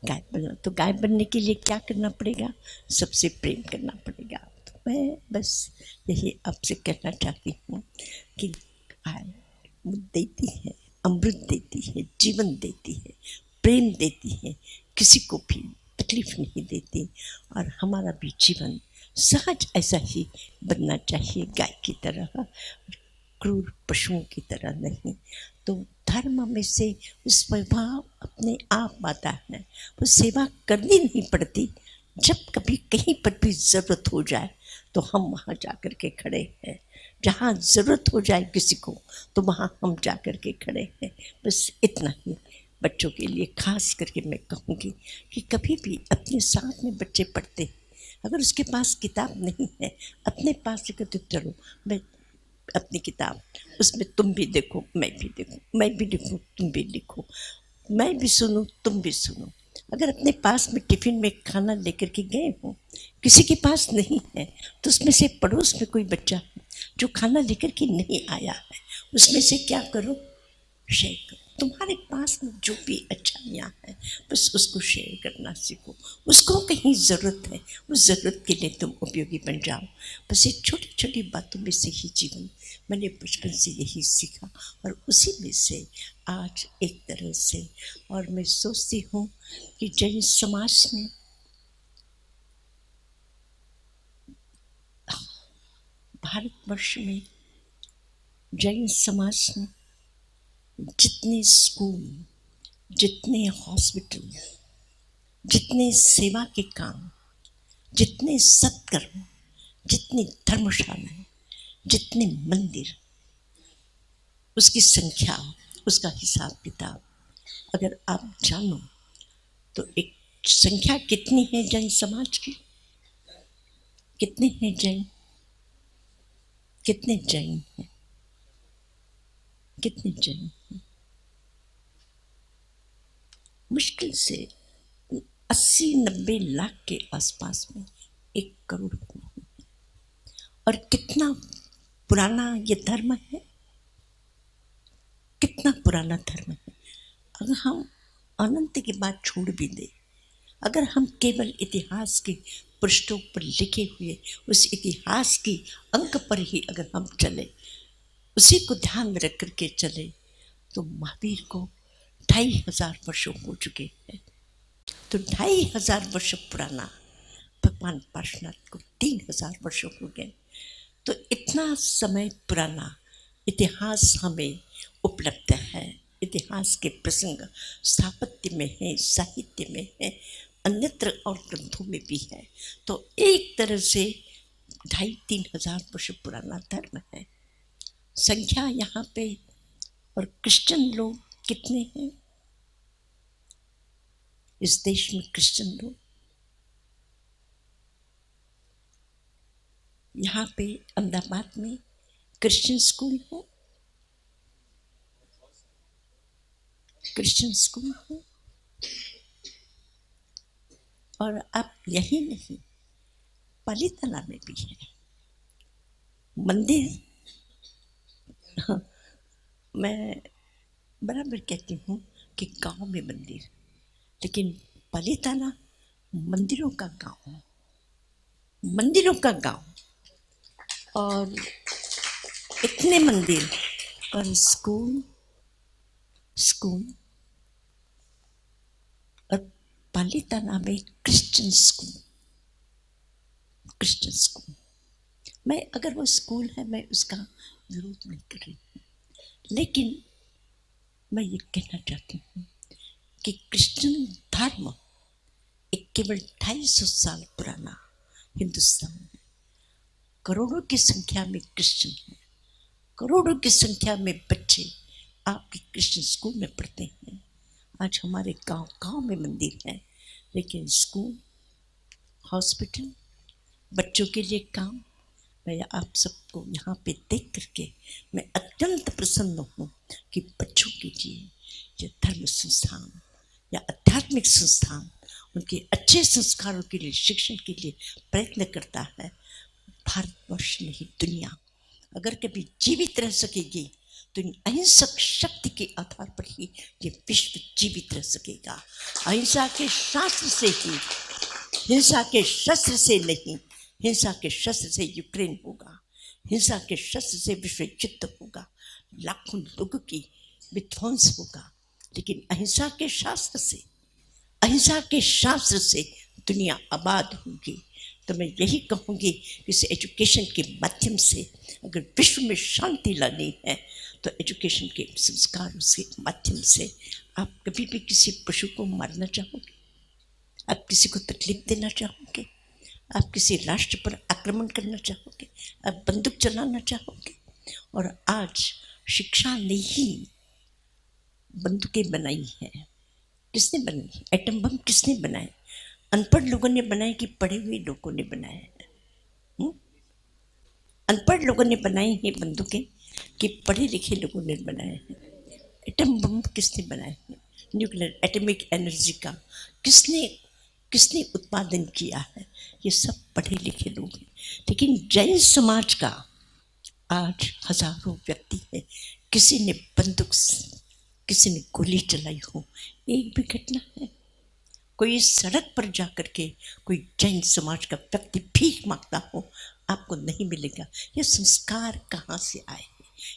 गाय बनना, तो गाय बनने के लिए क्या करना पड़ेगा, सबसे प्रेम करना पड़ेगा। तो मैं बस यही आपसे कहना चाहती हूँ कि गाय देती है, अमृत देती है, जीवन देती है, प्रेम देती है, किसी को भी तकलीफ नहीं देती, और हमारा भी जीवन सहज ऐसा ही बनना चाहिए, गाय की तरह, क्रूर पशुओं की तरह नहीं। तो धर्म में से उस स्वभाव अपने आप आता है, वो सेवा करनी नहीं पड़ती। जब कभी कहीं पर भी ज़रूरत हो जाए तो हम वहाँ जा कर के खड़े हैं, जहाँ ज़रूरत हो जाए किसी को तो वहाँ हम जा कर के खड़े हैं। बस इतना ही बच्चों के लिए खास करके मैं कहूँगी कि कभी भी अपने साथ में बच्चे पढ़ते हैं, अगर उसके पास किताब नहीं है, अपने पास एकत्रित करो, मैं अपनी किताब, उसमें तुम भी देखो, मैं भी देखूँ, मैं भी लिखूँ, तुम भी लिखो, मैं भी सुनूँ, तुम भी सुनो। अगर अपने पास में टिफ़िन में खाना लेकर के गए हो, किसी के पास नहीं है, तो उसमें से पड़ोस में कोई बच्चा है जो खाना लेकर के नहीं आया है, उसमें से क्या करो, शेयर करो। तुम्हारे पास में जो भी अच्छाइयाँ हैं बस उसको शेयर करना सीखो। उसको कहीं ज़रूरत है, उस ज़रूरत के लिए तुम उपयोगी बन जाओ। बस ये छोटी छोटी बातों में से ही जीवन मैंने बचपन से यही सीखा, और उसी में से आज एक तरह से, और मैं सोचती हूँ कि जैन समाज में भारतवर्ष में जैन समाज में जितने स्कूल, जितने हॉस्पिटल, जितने सेवा के काम, जितने सत्कर्म, जितनी धर्मशालाएं, जितने मंदिर, उसकी संख्या, उसका हिसाब किताब अगर आप जानो तो एक संख्या कितनी है जैन समाज की, कितने हैं जैन, कितने जैन हैं, कितने जैन हैं? मुश्किल से 80-90 लाख के आसपास में 1 करोड़ नहीं। और कितना पुराना ये धर्म है, कितना पुराना धर्म है। अगर हम अनंत की बात छोड़ भी दें, अगर हम केवल इतिहास के पृष्ठों पर लिखे हुए उस इतिहास की अंक पर ही अगर हम चले, उसी को ध्यान में रख करके चले, तो महावीर को 2500 वर्षों हो चुके हैं। तो 2500 वर्ष पुराना भगवान पार्श्वनाथ को 3000 वर्षों हो गए। तो इतना समय पुराना इतिहास हमें उपलब्ध है। इतिहास के प्रसंग स्थापत्य में है, साहित्य में है, अन्यत्र और ग्रंथों में भी है। तो एक तरह से 2500-3000 वर्ष पुराना धर्म है। संख्या यहाँ पे, और क्रिश्चियन लोग कितने हैं इस देश में? क्रिश्चियन लोग यहाँ पे अहमदाबाद में क्रिश्चियन स्कूल है, क्रिश्चियन स्कूल है। और अब यही नहीं, पालीताना में भी है मंदिर। मैं बराबर कहती हूँ कि गांव में मंदिर, लेकिन पालीताना मंदिरों का गांव, मंदिरों का गांव, और इतने मंदिर और स्कूल, स्कूल, और पालीताना में क्रिश्चियन स्कूल, क्रिश्चियन स्कूल। मैं, अगर वो स्कूल है, मैं उसका विरोध नहीं कर रही हूँ, लेकिन मैं ये कहना चाहती हूँ कि कृष्ण धर्म एक केवल 250 साल पुराना हिंदुस्तान है। करोड़ों की संख्या में क्रिश्चियन है, करोड़ों की संख्या में बच्चे आपके क्रिश्चियन स्कूल में पढ़ते हैं। आज हमारे गांव गांव में मंदिर है, लेकिन स्कूल, हॉस्पिटल, बच्चों के लिए काम। मैं आप सबको यहाँ पे देख करके मैं अत्यंत प्रसन्न हूँ कि बच्चों के लिए ये धर्म संस्थान या आध्यात्मिक संस्थान उनके अच्छे संस्कारों के लिए, शिक्षण के लिए प्रयत्न करता है। भारतवर्ष नहीं, दुनिया अगर कभी जीवित रह सकेगी तो अहिंसक शक्ति के आधार पर ही ये विश्व जीवित रह सकेगा। अहिंसा के शास्त्र से ही, हिंसा के शस्त्र से नहीं। हिंसा के शस्त्र से यूक्रेन होगा, हिंसा के शस्त्र से विश्व युद्ध होगा, लाखों लोगों की विध्वंस होगा, लेकिन अहिंसा के शास्त्र से, अहिंसा के शास्त्र से दुनिया आबाद होगी। तो मैं यही कहूँगी कि इस एजुकेशन के माध्यम से अगर विश्व में शांति लानी है तो एजुकेशन के संस्कार के माध्यम से। आप कभी भी किसी पशु को मारना चाहोगे, आप किसी को तकलीफ देना चाहोगे, आप किसी राष्ट्र पर आक्रमण करना चाहोगे, आप बंदूक चलाना चाहोगे। और आज शिक्षा ने ही बंदूकें बनाई हैं। किसने बनाई? एटम बम किसने बनाए? अनपढ़ लोगों ने बनाए कि पढ़े हुए लोगों ने बनाए हैं? अनपढ़ लोगों ने बनाई हैं बंदूकें कि पढ़े लिखे लोगों ने बनाए हैं? एटम बम किसने बनाए हैं? न्यूक्लियर एटॉमिक एनर्जी का किसने उत्पादन किया है? ये सब पढ़े लिखे लोग हैं। लेकिन जैन समाज का आज हजारों व्यक्ति है, किसी ने बंदूक, किसी ने गोली चलाई हो, एक भी घटना है? कोई सड़क पर जा कर के कोई जैन समाज का व्यक्ति भीख मांगता हो, आपको नहीं मिलेगा। ये संस्कार कहाँ से आए हैं?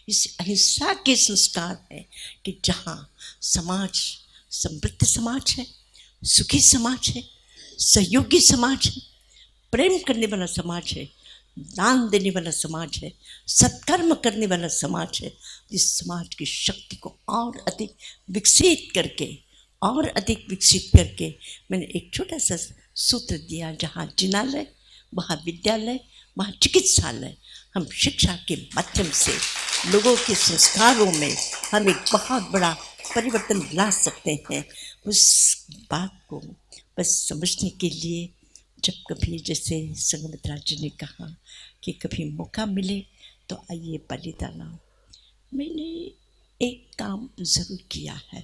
इस अहिंसा के संस्कार है कि जहाँ समाज समृद्ध समाज है, सुखी समाज है, सहयोगी समाज है, प्रेम करने वाला समाज है, दान देने वाला समाज है, सत्कर्म करने वाला समाज है। इस समाज की शक्ति को और अधिक विकसित करके, और अधिक विकसित करके मैंने एक छोटा सा सूत्र दिया, जहाँ जिनालय, वहाँ विद्यालय, वहाँ चिकित्सालय, हम शिक्षा के माध्यम से लोगों के संस्कारों में हम एक बहुत बड़ा परिवर्तन ला सकते हैं। उस बात को बस समझने के लिए जब कभी, जैसे संघमित्रा जी ने कहा कि कभी मौका मिले तो आइए पालीताना, मैंने एक काम ज़रूर किया है।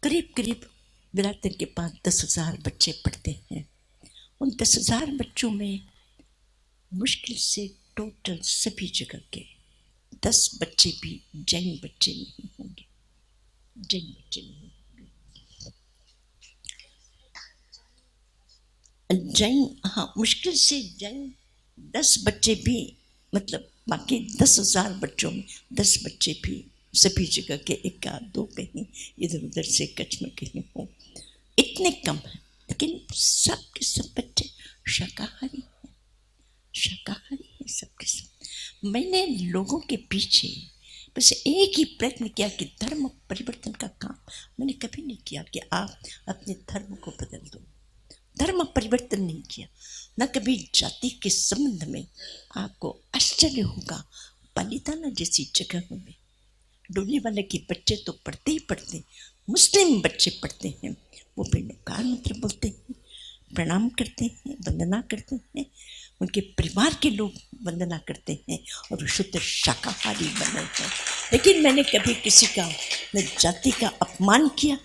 करीब करीब विराटन के पास 10,000 बच्चे पढ़ते हैं। उन 10,000 बच्चों में मुश्किल से टोटल सभी जगह के 10 बच्चे भी जैन बच्चे नहीं होंगे, जैन बच्चे नहीं होंगे। जैन, हाँ, मुश्किल से जैन 10 बच्चे भी, मतलब बाकी 10,000 बच्चों में 10 बच्चे भी सभी जगह के, एक आध दो कहीं इधर उधर से कच्छ में कहीं हो, इतने कम है। लेकिन सब के सब बच्चे शाकाहारी हैं, शाकाहारी हैं सब के सब। मैंने लोगों के पीछे बस एक ही प्रयत्न किया कि धर्म परिवर्तन का काम मैंने कभी नहीं किया कि आप अपने धर्म को बदल दो। धर्म परिवर्तन नहीं किया, न कभी जाति के संबंध में। आपको आश्चर्य होगा, पालीताना जैसी जगह में डोली वाले के बच्चे तो पढ़ते ही पढ़ते, मुस्लिम बच्चे पढ़ते हैं, वो बेनकार मंत्र बोलते हैं, प्रणाम करते हैं, वंदना करते हैं, उनके परिवार के लोग वंदना करते हैं और शुद्ध शाकाहारी बने हैं। लेकिन मैंने कभी किसी का न जाति का अपमान किया,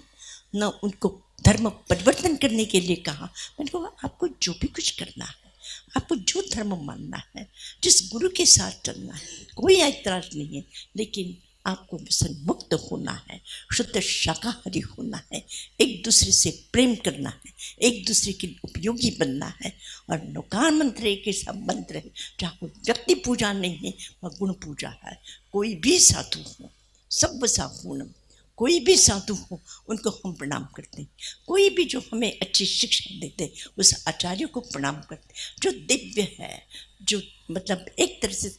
न उनको धर्म परिवर्तन करने के लिए कहा। मैंने कहा आपको जो भी कुछ करना है, आपको जो धर्म मानना है, जिस गुरु के साथ चलना है, कोई ऐतराज नहीं है, लेकिन आपको व्यसन मुक्त होना है, शुद्ध शाकाहारी होना है, एक दूसरे से प्रेम करना है, एक दूसरे के उपयोगी बनना है। और नौकार मंत्र एक ऐसा मंत्र है जहाँ कोई व्यक्ति पूजा नहीं है, वह गुण पूजा है। कोई भी साधु हो, सब साहूनम, कोई भी साधु हो उनको हम प्रणाम करते हैं, कोई भी जो हमें अच्छी शिक्षा देते हैं उस आचार्य को प्रणाम करते हैं, जो दिव्य है, जो मतलब एक तरह से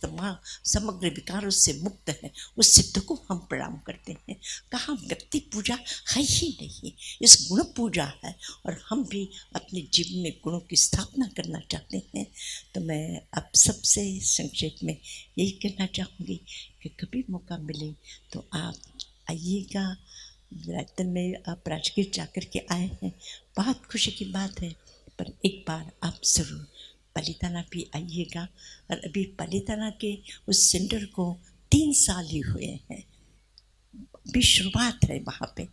समग्र विकारों से मुक्त है, उस सिद्ध को हम प्रणाम करते हैं। कहाँ व्यक्ति पूजा है ही नहीं, इस गुण पूजा है, और हम भी अपने जीवन में गुणों की स्थापना करना चाहते हैं। तो मैं आप सबसे संक्षेप में यही कहना चाहूँगी कि कभी मौका मिले तो आप आइएगा। रायतन में आप राजगीर जाकर के आए हैं, बहुत खुशी की बात है, पर एक बार आप ज़रूर पलीताना भी आइएगा। और अभी पलीताना के उस सेंटर को 3 साल ही हुए हैं, अभी शुरुआत है। वहाँ पे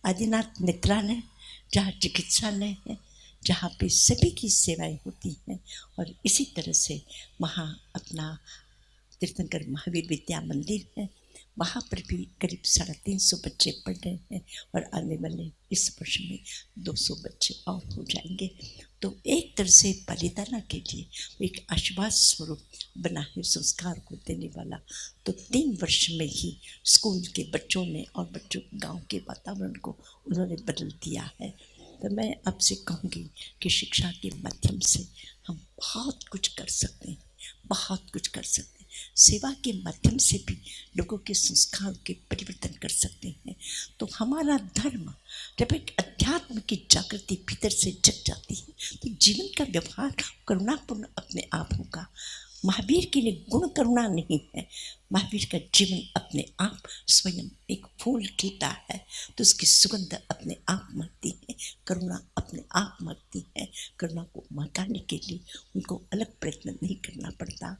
आदिनाथ नेत्रालय जहाँ चिकित्सालय है, जहाँ पे सभी की सेवाएं होती हैं, और इसी तरह से वहाँ अपना तीर्थंकर महावीर विद्या मंदिर है, वहाँ पर भी करीब 350 बच्चे पढ़ रहे हैं, और आने वाले इस वर्ष में 200 बच्चे और हो जाएंगे। तो एक तरह से बलिदाना के लिए एक आशीर्वाद स्वरूप बना है, संस्कार को देने वाला। तो 3 वर्ष में ही स्कूल के बच्चों ने और बच्चों गांव के वातावरण को उन्होंने बदल दिया है। तो मैं आपसे कहूँगी कि शिक्षा के माध्यम से हम बहुत कुछ कर सकते हैं, बहुत कुछ कर सकते हैं। सेवा के माध्यम से भी लोगों के संस्कार के परिवर्तन कर सकते हैं। तो हमारा धर्म जब एक अध्यात्म की जागृति भीतर से जग जाती है तो जीवन का व्यवहार करुणापूर्ण अपने आप होगा। महावीर के लिए गुण करुणा नहीं है, महावीर का जीवन अपने आप स्वयं एक फूल खिलता है तो उसकी सुगंध अपने आप महकती है, करुणा अपने आप महकती है। करुणा को महकाने के लिए उनको अलग प्रयत्न नहीं करना पड़ता।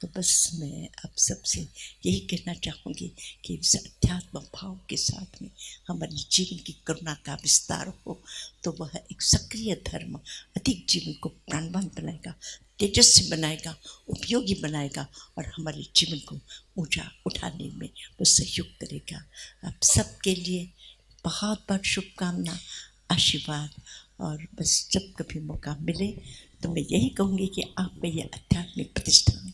तो बस मैं आप सबसे यही कहना चाहूँगी कि इस अध्यात्म भाव के साथ में हमारे जीवन की करुणा का विस्तार हो, तो वह एक सक्रिय धर्म अधिक जीवन को प्राणवान बनाएगा, तेजस्वी बनाएगा, उपयोगी बनाएगा, और हमारे जीवन को ऊंचा उठाने में वो सहयोग करेगा। आप सबके लिए बहुत बहुत शुभकामना, आशीर्वाद। और बस जब कभी मौका मिले तो मैं यही कहूँगी कि आप में ये आध्यात्मिक प्रतिष्ठान,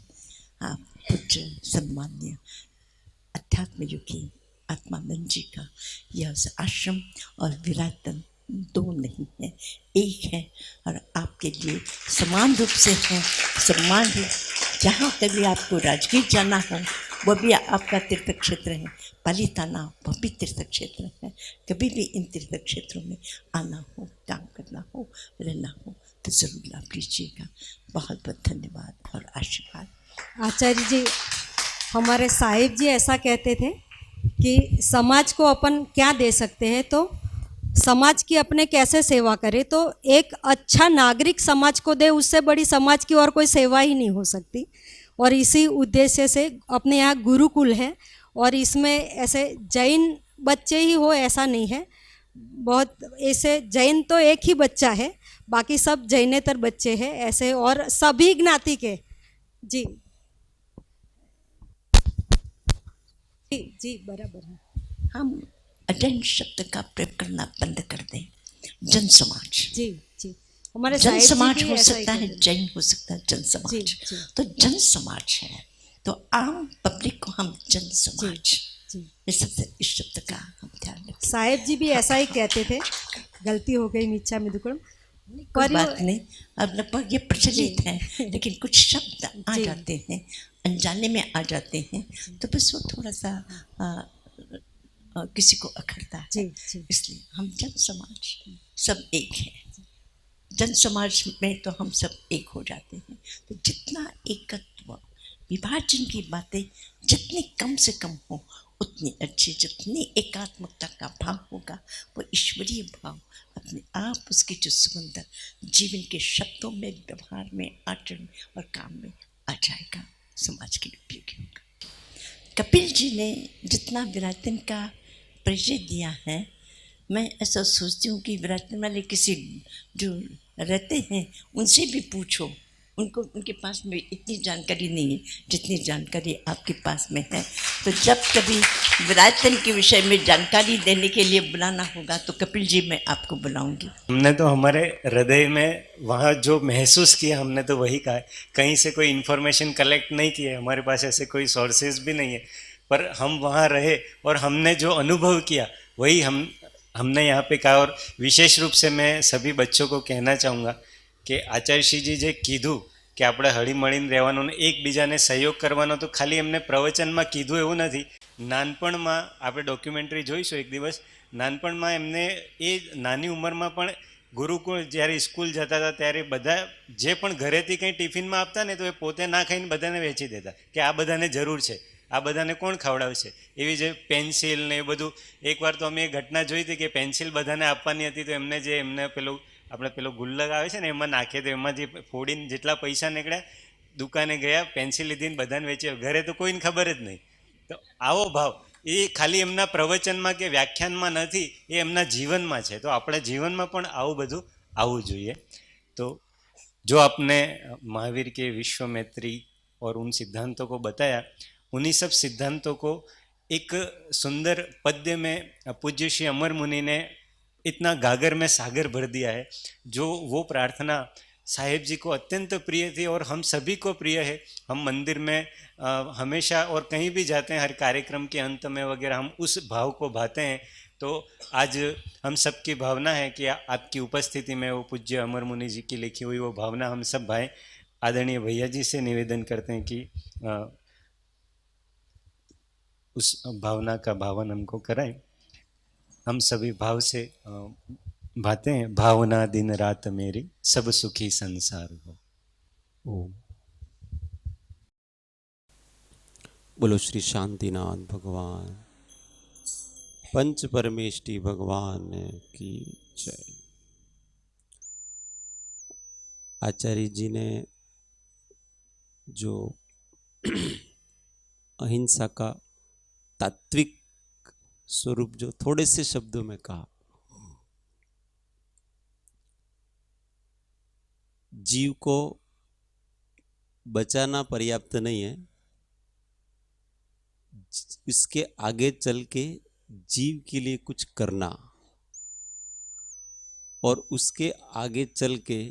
आप पूज्य सम्मान्य अध्यात्म योगी आत्मानंद जी का यह आश्रम और विराटन 2 नहीं है, 1 है, और आपके लिए समान रूप से है, सम्मान है। जहाँ कभी आपको राजगीर जाना हो वह भी आपका तीर्थ क्षेत्र है, पालीताना वह भी तीर्थ क्षेत्र है। कभी भी इन तीर्थ क्षेत्रों में आना हो, काम करना हो, रहना हो तो ज़रूर लाभ लीजिएगा। बहुत बहुत धन्यवाद और आशीर्वाद। आचार्य जी, हमारे साहिब जी ऐसा कहते थे कि समाज को अपन क्या दे सकते हैं, तो समाज की अपने कैसे सेवा करें। तो एक अच्छा नागरिक समाज को दे, उससे बड़ी समाज की और कोई सेवा ही नहीं हो सकती। और इसी उद्देश्य से अपने यहाँ गुरुकुल है, और इसमें ऐसे जैन बच्चे ही हो ऐसा नहीं है, बहुत ऐसे जैन तो एक ही बच्चा है, बाकी सब जैनेतर बच्चे हैं ऐसे, और सभी ज्ञाति के। जी जी जी, बराबर है। हम अजैन शब्द का प्रयोग करना बंद कर दें। जन समाज, जी जी, हमारे जन साहिब जी समाज भी हो ऐसा ही सकता है, कहते हैं। जैन हो सकता है, जन समाज। जी, जी। तो जन समाज है, तो आम पब्लिक को हम जन समाज, जी, इस शब्द का हम ध्यान रखें। साहेब जी भी ऐसा ही कहते थे, गलती हो गई मिच्छा में दुक्कड़म। कोई बात नहीं, अब लगभग ये प्रचलित है, लेकिन कुछ शब्द आ जी। जाते हैं, अनजाने में आ जाते हैं, तो बस वो थोड़ा सा किसी को अखरता है। जी, जी। इसलिए हम जन समाज सब एक है। जन समाज में तो हम सब एक हो जाते हैं। तो जितना एकत्व, विभाजन की बातें जितनी कम से कम हो उतनी अच्छी, जितनी एकात्मकता का भाव होगा वो ईश्वरीय भाव अपने आप उसकी जो सुगंध जीवन के शब्दों में, व्यवहार में, आचरण और काम में आ जाएगा, समाज के लिए उपयोगी होगा। कपिल जी ने जितना विराटन का परिचय दिया है, मैं ऐसा सोचती हूँ कि विराटन वाले किसी जो रहते हैं उनसे भी पूछो, उनको उनके पास में इतनी जानकारी नहीं है जितनी जानकारी आपके पास में है। तो जब कभी विराटन के विषय में जानकारी देने के लिए बुलाना होगा तो कपिल जी मैं आपको बुलाऊंगी। हमने तो हमारे हृदय में वहाँ जो महसूस किया हमने तो वही कहा है, कहीं से कोई इन्फॉर्मेशन कलेक्ट नहीं की है, हमारे पास ऐसे कोई सोर्सेज भी नहीं है, पर हम वहाँ रहे और हमने जो अनुभव किया वही हमने यहाँ पे कहा। और विशेष रूप से मैं सभी बच्चों को कहना चाहूँगा कि આચાર્યશ્રીજી જે કીધું કે આપણે હળીમળીને રહેવાનું ને એકબીજાને સહયોગ કરવાનો, તો ખાલી એમને પ્રવચનમાં કીધું એવું નથી. નાનપણમાં આપણે ડોક્યુમેન્ટરી જોઈશું એક દિવસ. નાનપણમાં એમને એ નાની ઉંમરમાં પણ ગુરુકુળ જ્યારે સ્કૂલ જતા હતા ત્યારે બધા જે પણ ઘરેથી કંઈ ટિફિનમાં આપતા ને તો એ પોતે ના ખાઈને બધાને વેચી દેતા કે આ બધાને જરૂર છે, આ બધાને કોણ ખવડાવશે. એવી જે પેન્સિલ ને એ બધું, એકવાર તો અમે એ ઘટના જોઈ હતી કે પેન્સિલ બધાને આપવાની હતી તો એમને આપણે પેલો ગુલ્લક આવે છે ને એમાં નાખીએ તો એમાંથી ફોડીને જેટલા પૈસા નીકળ્યા, દુકાને ગયા, પેન્સિલ લીધીને બધાને વેચી. ઘરે તો કોઈને ખબર જ નહીં. તો આવો ભાવ એ ખાલી એમના પ્રવચનમાં કે વ્યાખ્યાનમાં નથી, એ એમના જીવનમાં છે. તો આપણા જીવનમાં પણ આવું બધું આવવું જોઈએ. તો जो आपने महावीर के विश्व मैत्री और उन सिद्धांतों को बताया, उन्हीं सब सिद्धांतों को एक सुंदर पद्य में पूज्य श्री अमर मुनि ने इतना गागर में सागर भर दिया है. जो वो प्रार्थना साहेब जी को अत्यंत प्रिय थी और हम सभी को प्रिय है. हम मंदिर में हमेशा और कहीं भी जाते हैं, हर कार्यक्रम के अंत में वगैरह हम उस भाव को भाते हैं. तो आज हम सबकी भावना है कि आपकी उपस्थिति में वो पूज्य अमर मुनि जी की लिखी हुई वो भावना हम सब भाई आदरणीय भैया जी से निवेदन करते हैं कि उस भावना का भावन हमको कराएं. हम सभी भाव से भाते हैं. भावना दिन रात मेरी सब सुखी संसार हो. ओम. बोलो श्री शांतिनाथ भगवान पंच परमेष्टि भगवान की जय. आचार्य जी ने जो अहिंसा का तात्विक स्वरूप जो थोड़े से शब्दों में कहा, जीव को बचाना पर्याप्त नहीं है, इसके आगे चल के जीव के लिए कुछ करना और उसके आगे चल के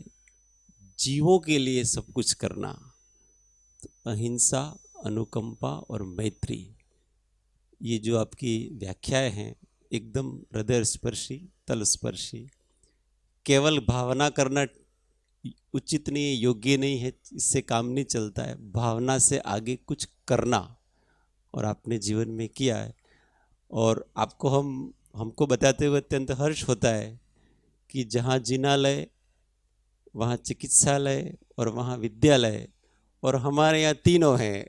जीवों के लिए सब कुछ करना. तो अहिंसा, अनुकंपा और मैत्री, ये जो आपकी व्याख्याएं हैं एकदम हृदय स्पर्शी, तल स्पर्शी. केवल भावना करना उचित नहीं है, योग्य नहीं है, इससे काम नहीं चलता है. भावना से आगे कुछ करना और आपने जीवन में किया है. और आपको हमको बताते हुए अत्यंत हर्ष होता है कि जहाँ जिनालय वहाँ चिकित्सालय और वहाँ विद्यालय, और हमारे यहाँ तीनों हैं.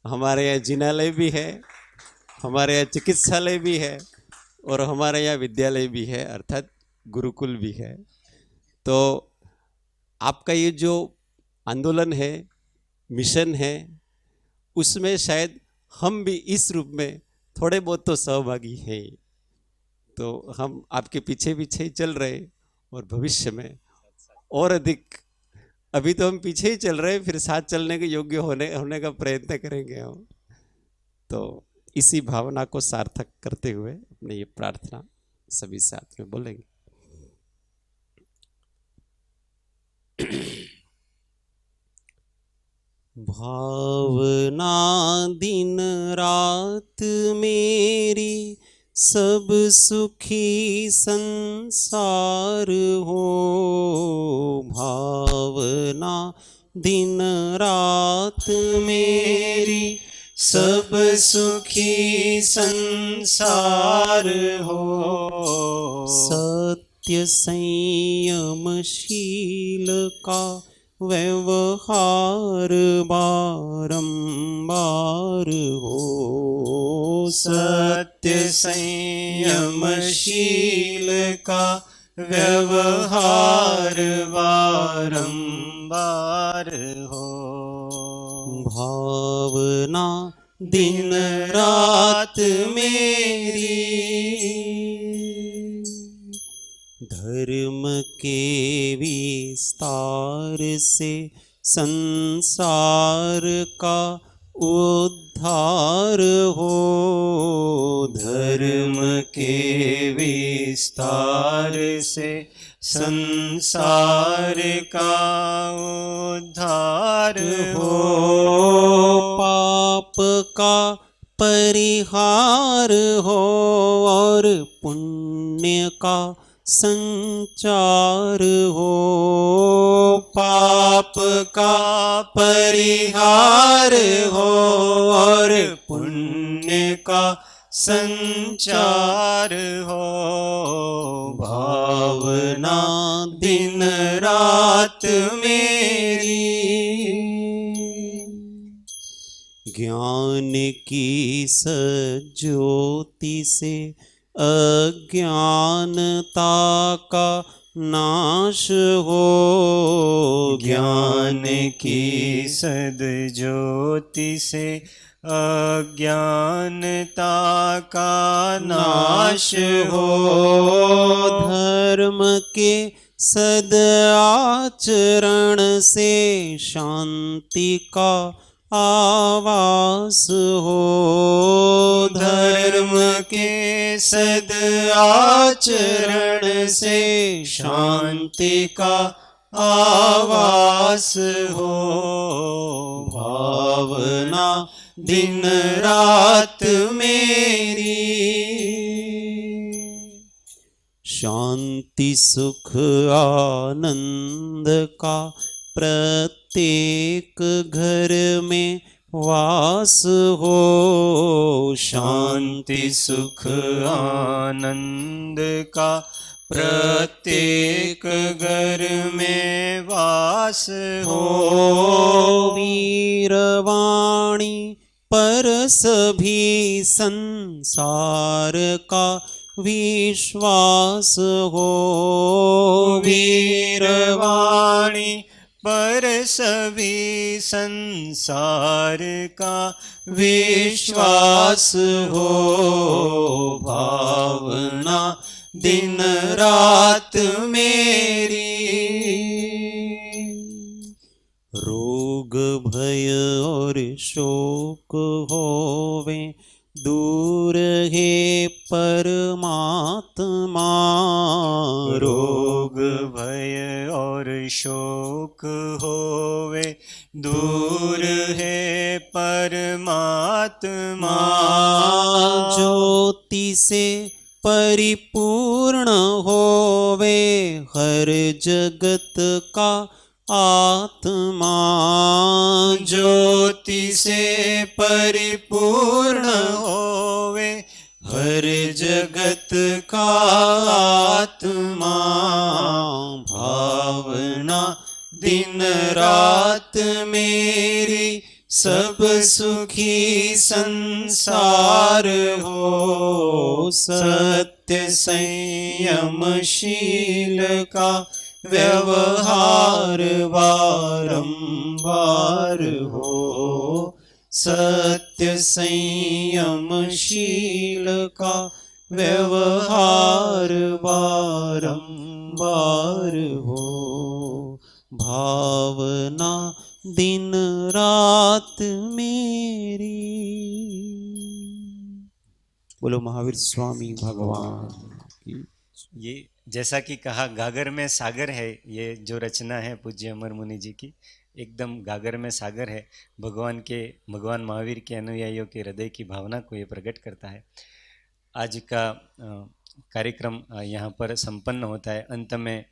हमारे यहाँ जिनालय भी है, हमारे यहाँ चिकित्सालय भी है और हमारे यहाँ विद्यालय भी है, अर्थात गुरुकुल भी है. तो आपका ये जो आंदोलन है, मिशन है, उसमें शायद हम भी इस रूप में थोड़े बहुत तो सहभागी हैं. तो हम आपके पीछे पीछे ही चल रहे और भविष्य में और अधिक. अभी तो हम पीछे ही चल रहे, फिर साथ चलने के योग्य होने का प्रयत्न करेंगे हम. तो इसी भावना को सार्थक करते हुए अपने ये प्रार्थना सभी साथ में बोलेंगे. भावना दिन रात मेरी सब सुखी संसार हो. भावना दिन रात मेरी सब सुखी संसार हो. सत्य संयमशील का व्यवहार बारंबार हो. सत्य संयमशील का व्यवहार बारंबार हो. भावना दिन रात मेरी धर्म के विस्तार से संसार का उद्धार हो. धर्म के विस्तार से संसार का उद्धार हो. पाप का पर परिहार हो और पुण्य का संचार हो। पाप का परिहार हो और पुण्य का संचार हो। भावना दिन रात मेरी ज्ञान की सज्योति से अज्ञानता का नाश हो। ज्ञान की सद्ज्योति से अज्ञानता का नाश हो। धर्म के सदाचरण से शांति का आवास हो। धर्म के सदाचरण से शांति का आवास हो। भावना दिन रात मेरी शांति सुख आनंद का प्रत्येक घर में वास हो। शांति सुख आनंद का प्रत्येक घर में वास हो। वीरवाणी पर सभी संसार का विश्वास हो। वीरवाणी पर सभी संसार का विश्वास हो। भावना दिन रात मेरी रोग भय और शोक होवे दूर है परमात्मा। रोग भय और शोक होवे दूर है परमात्मा। ज्योति से परिपूर्ण होवे हर जगत का आत्मा। ज्योति से परिपूर्ण होवे हर जगत का आत्मा। भावना दिन रात मेरी सब सुखी संसार हो। सत्य संयमशील का व्यवहार बारंबार हो। सत्य संयमशील का व्यवहार बारंबार हो। भावना दिन रात मेरी। बोलो महावीर स्वामी भगवान की। ये जैसा कि कहा गागर में सागर है, ये जो रचना है पूज्य अमर मुनि जी की, एकदम गागर में सागर है। भगवान महावीर के अनुयायियों के हृदय की भावना को ये प्रकट करता है। आज का कार्यक्रम यहाँ पर संपन्न होता है। अंत में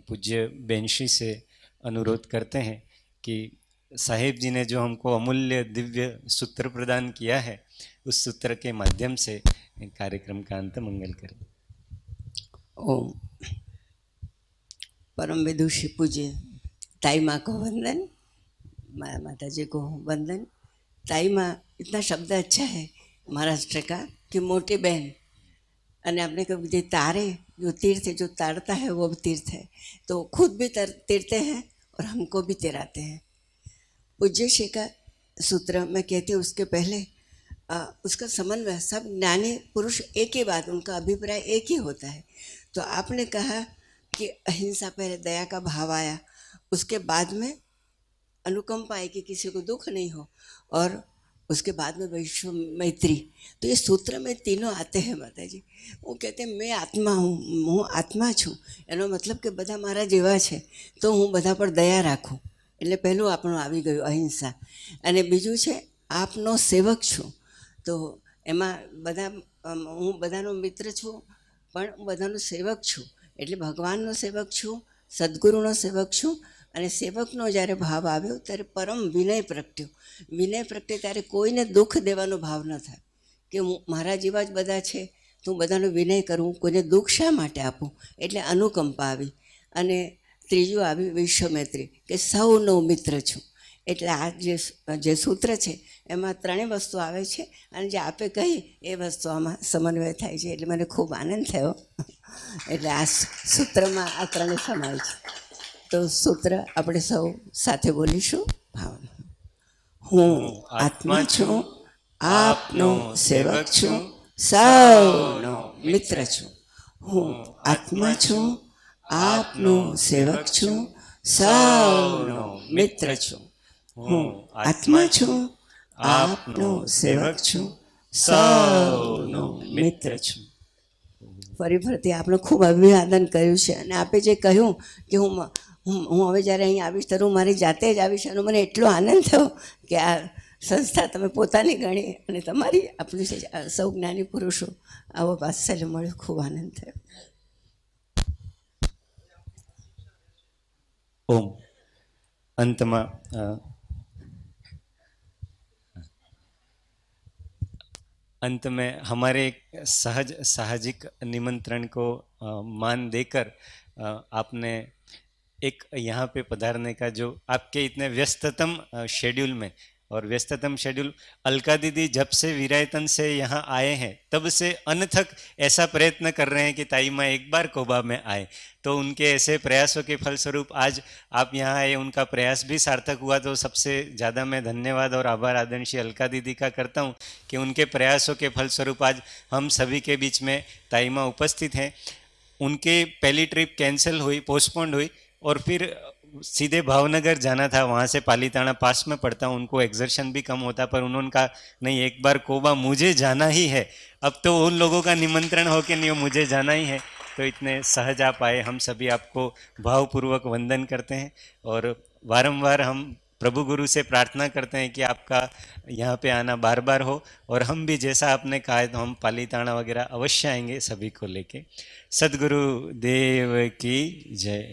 पूज्य बेंशी से अनुरोध करते हैं कि साहेब जी ने जो हमको अमूल्य दिव्य सूत्र प्रदान किया है, उस सूत्र के माध्यम से कार्यक्रम का अंत मंगल करें। ओम। परम विदुषी पूज्य ताई माँ को वंदन, माता जी को वंदन। ताई माँ इतना शब्द अच्छा है महाराष्ट्र का कि मोटी बहन, અને આપણે કહ્યું જે તારે जो तीर्थ जो तारता है वो भी तीर्थ है, तो खुद भी तीरते हैं और हमको भी तिराते हैं। पूज्य श्री का सूत्र मैं कहती हूँ, उसके पहले उसका समन्वय सब ज्ञानी पुरुष एक ही बात, उनका अभिप्राय एक ही होता है। तो आपने कहा कि अहिंसा पहले दया का भाव आया, उसके बाद में अनुकंपा आई कि किसी को दुख नहीं हो, और उसके बाद में विश्व मैत्री। तो ये सूत्र में तीनों आते हैं माता जी। वो कहते हैं मैं आत्मा हूँ, હું આત્મા છું, એનો મતલબ કે બધા મારા જેવા છે તો હું બધા પર દયા રાખું। એટલે પહેલું આપણું આવી ગયું અહિંસા। અને બીજું છે આપનો સેવક છું, તો એમાં બધા હું બધાનો મિત્ર છું, પણ હું બધાનો સેવક છું. એટલે ભગવાનનો સેવક છું, સદગુરુનો સેવક છું. અને સેવકનો જ્યારે ભાવ આવ્યો ત્યારે પરમ વિનય પ્રગટ્યો. વિનય પ્રગટે ત્યારે કોઈને દુઃખ દેવાનો ભાવ ન થાય કે હું મારા જેવા જ બધા છે તો હું બધાનો વિનય કરું, કોઈને દુઃખ શા માટે આપું. એટલે અનુકંપા આવી. અને ત્રીજું આવી વિશ્વમૈત્રી, કે સૌનો મિત્ર છું. એટલે આ જે સૂત્ર છે એમાં ત્રણેય વસ્તુ આવે છે, અને જે આપે કહી એ વસ્તુ આમાં સમન્વય થાય છે. એટલે મને ખૂબ આનંદ થયો. એટલે આ સૂત્રમાં આ ત્રણેય સમાય છે. તો સૂત્ર આપણે સૌ સાથે બોલીશું. ભાવના. હું આત્મા છું, આપનો સેવક છું, સૌનો મિત્ર છું. હું આત્મા છું, આપનો સેવક છું, સૌનો મિત્ર છું. હું આત્મા છું, આપનો સેવક છું, સૌનો મિત્ર છું. ફરીથી આપણે ખૂબ અભિવાદન કર્યું છે. અને આપે જે કહ્યું કે હું હવે જ્યારે અહીં આવીશ ત્યારે હું મારી જાતે જ આવીશ, અને મને એટલો આનંદ થયો કે આ સંસ્થા તમે પોતાની ગણી અને તમારી આપણું છે સૌ જ્ઞાની પુરુષો આવો વાત્સલ્ય મળ્યો. ખૂબ આનંદ થયો. ओम। अंत में हमारे एक साहजिक निमंत्रण को मान देकर आपने एक यहाँ पे पधारने का, जो आपके इतने व्यस्ततम शेड्यूल में, और व्यस्ततम शेड्यूल अलका दीदी जब से विरायतन से यहाँ आए हैं तब से अनथक ऐसा प्रयत्न कर रहे हैं कि ताई माँ एक बार कोबा में आए। तो उनके ऐसे प्रयासों के फलस्वरूप आज आप यहाँ आए, उनका प्रयास भी सार्थक हुआ। तो सबसे ज़्यादा मैं धन्यवाद और आभार आदरणीय अलका दीदी का करता हूँ कि उनके प्रयासों के फलस्वरूप आज हम सभी के बीच में ताई माँ उपस्थित हैं। उनके पहली ट्रिप कैंसिल हुई, पोस्टपोन्ड हुई, और फिर सीधे भावनगर जाना था, वहाँ से पालीताना पास में पड़ता, उनको एक्सर्शन भी कम होता, पर उन्होंने कहा नहीं, एक बार कोबा मुझे जाना ही है। अब तो उन लोगों का निमंत्रण हो कि नहीं, मुझे जाना ही है। तो इतने सहज आप आए। हम सभी आपको भावपूर्वक वंदन करते हैं और बारंबार हम प्रभु गुरु से प्रार्थना करते हैं कि आपका यहाँ पे आना बार बार हो, और हम भी जैसा आपने कहा है तो हम पालीताना वगैरह अवश्य आएंगे सभी को लेके। सद्गुरु देव की जय।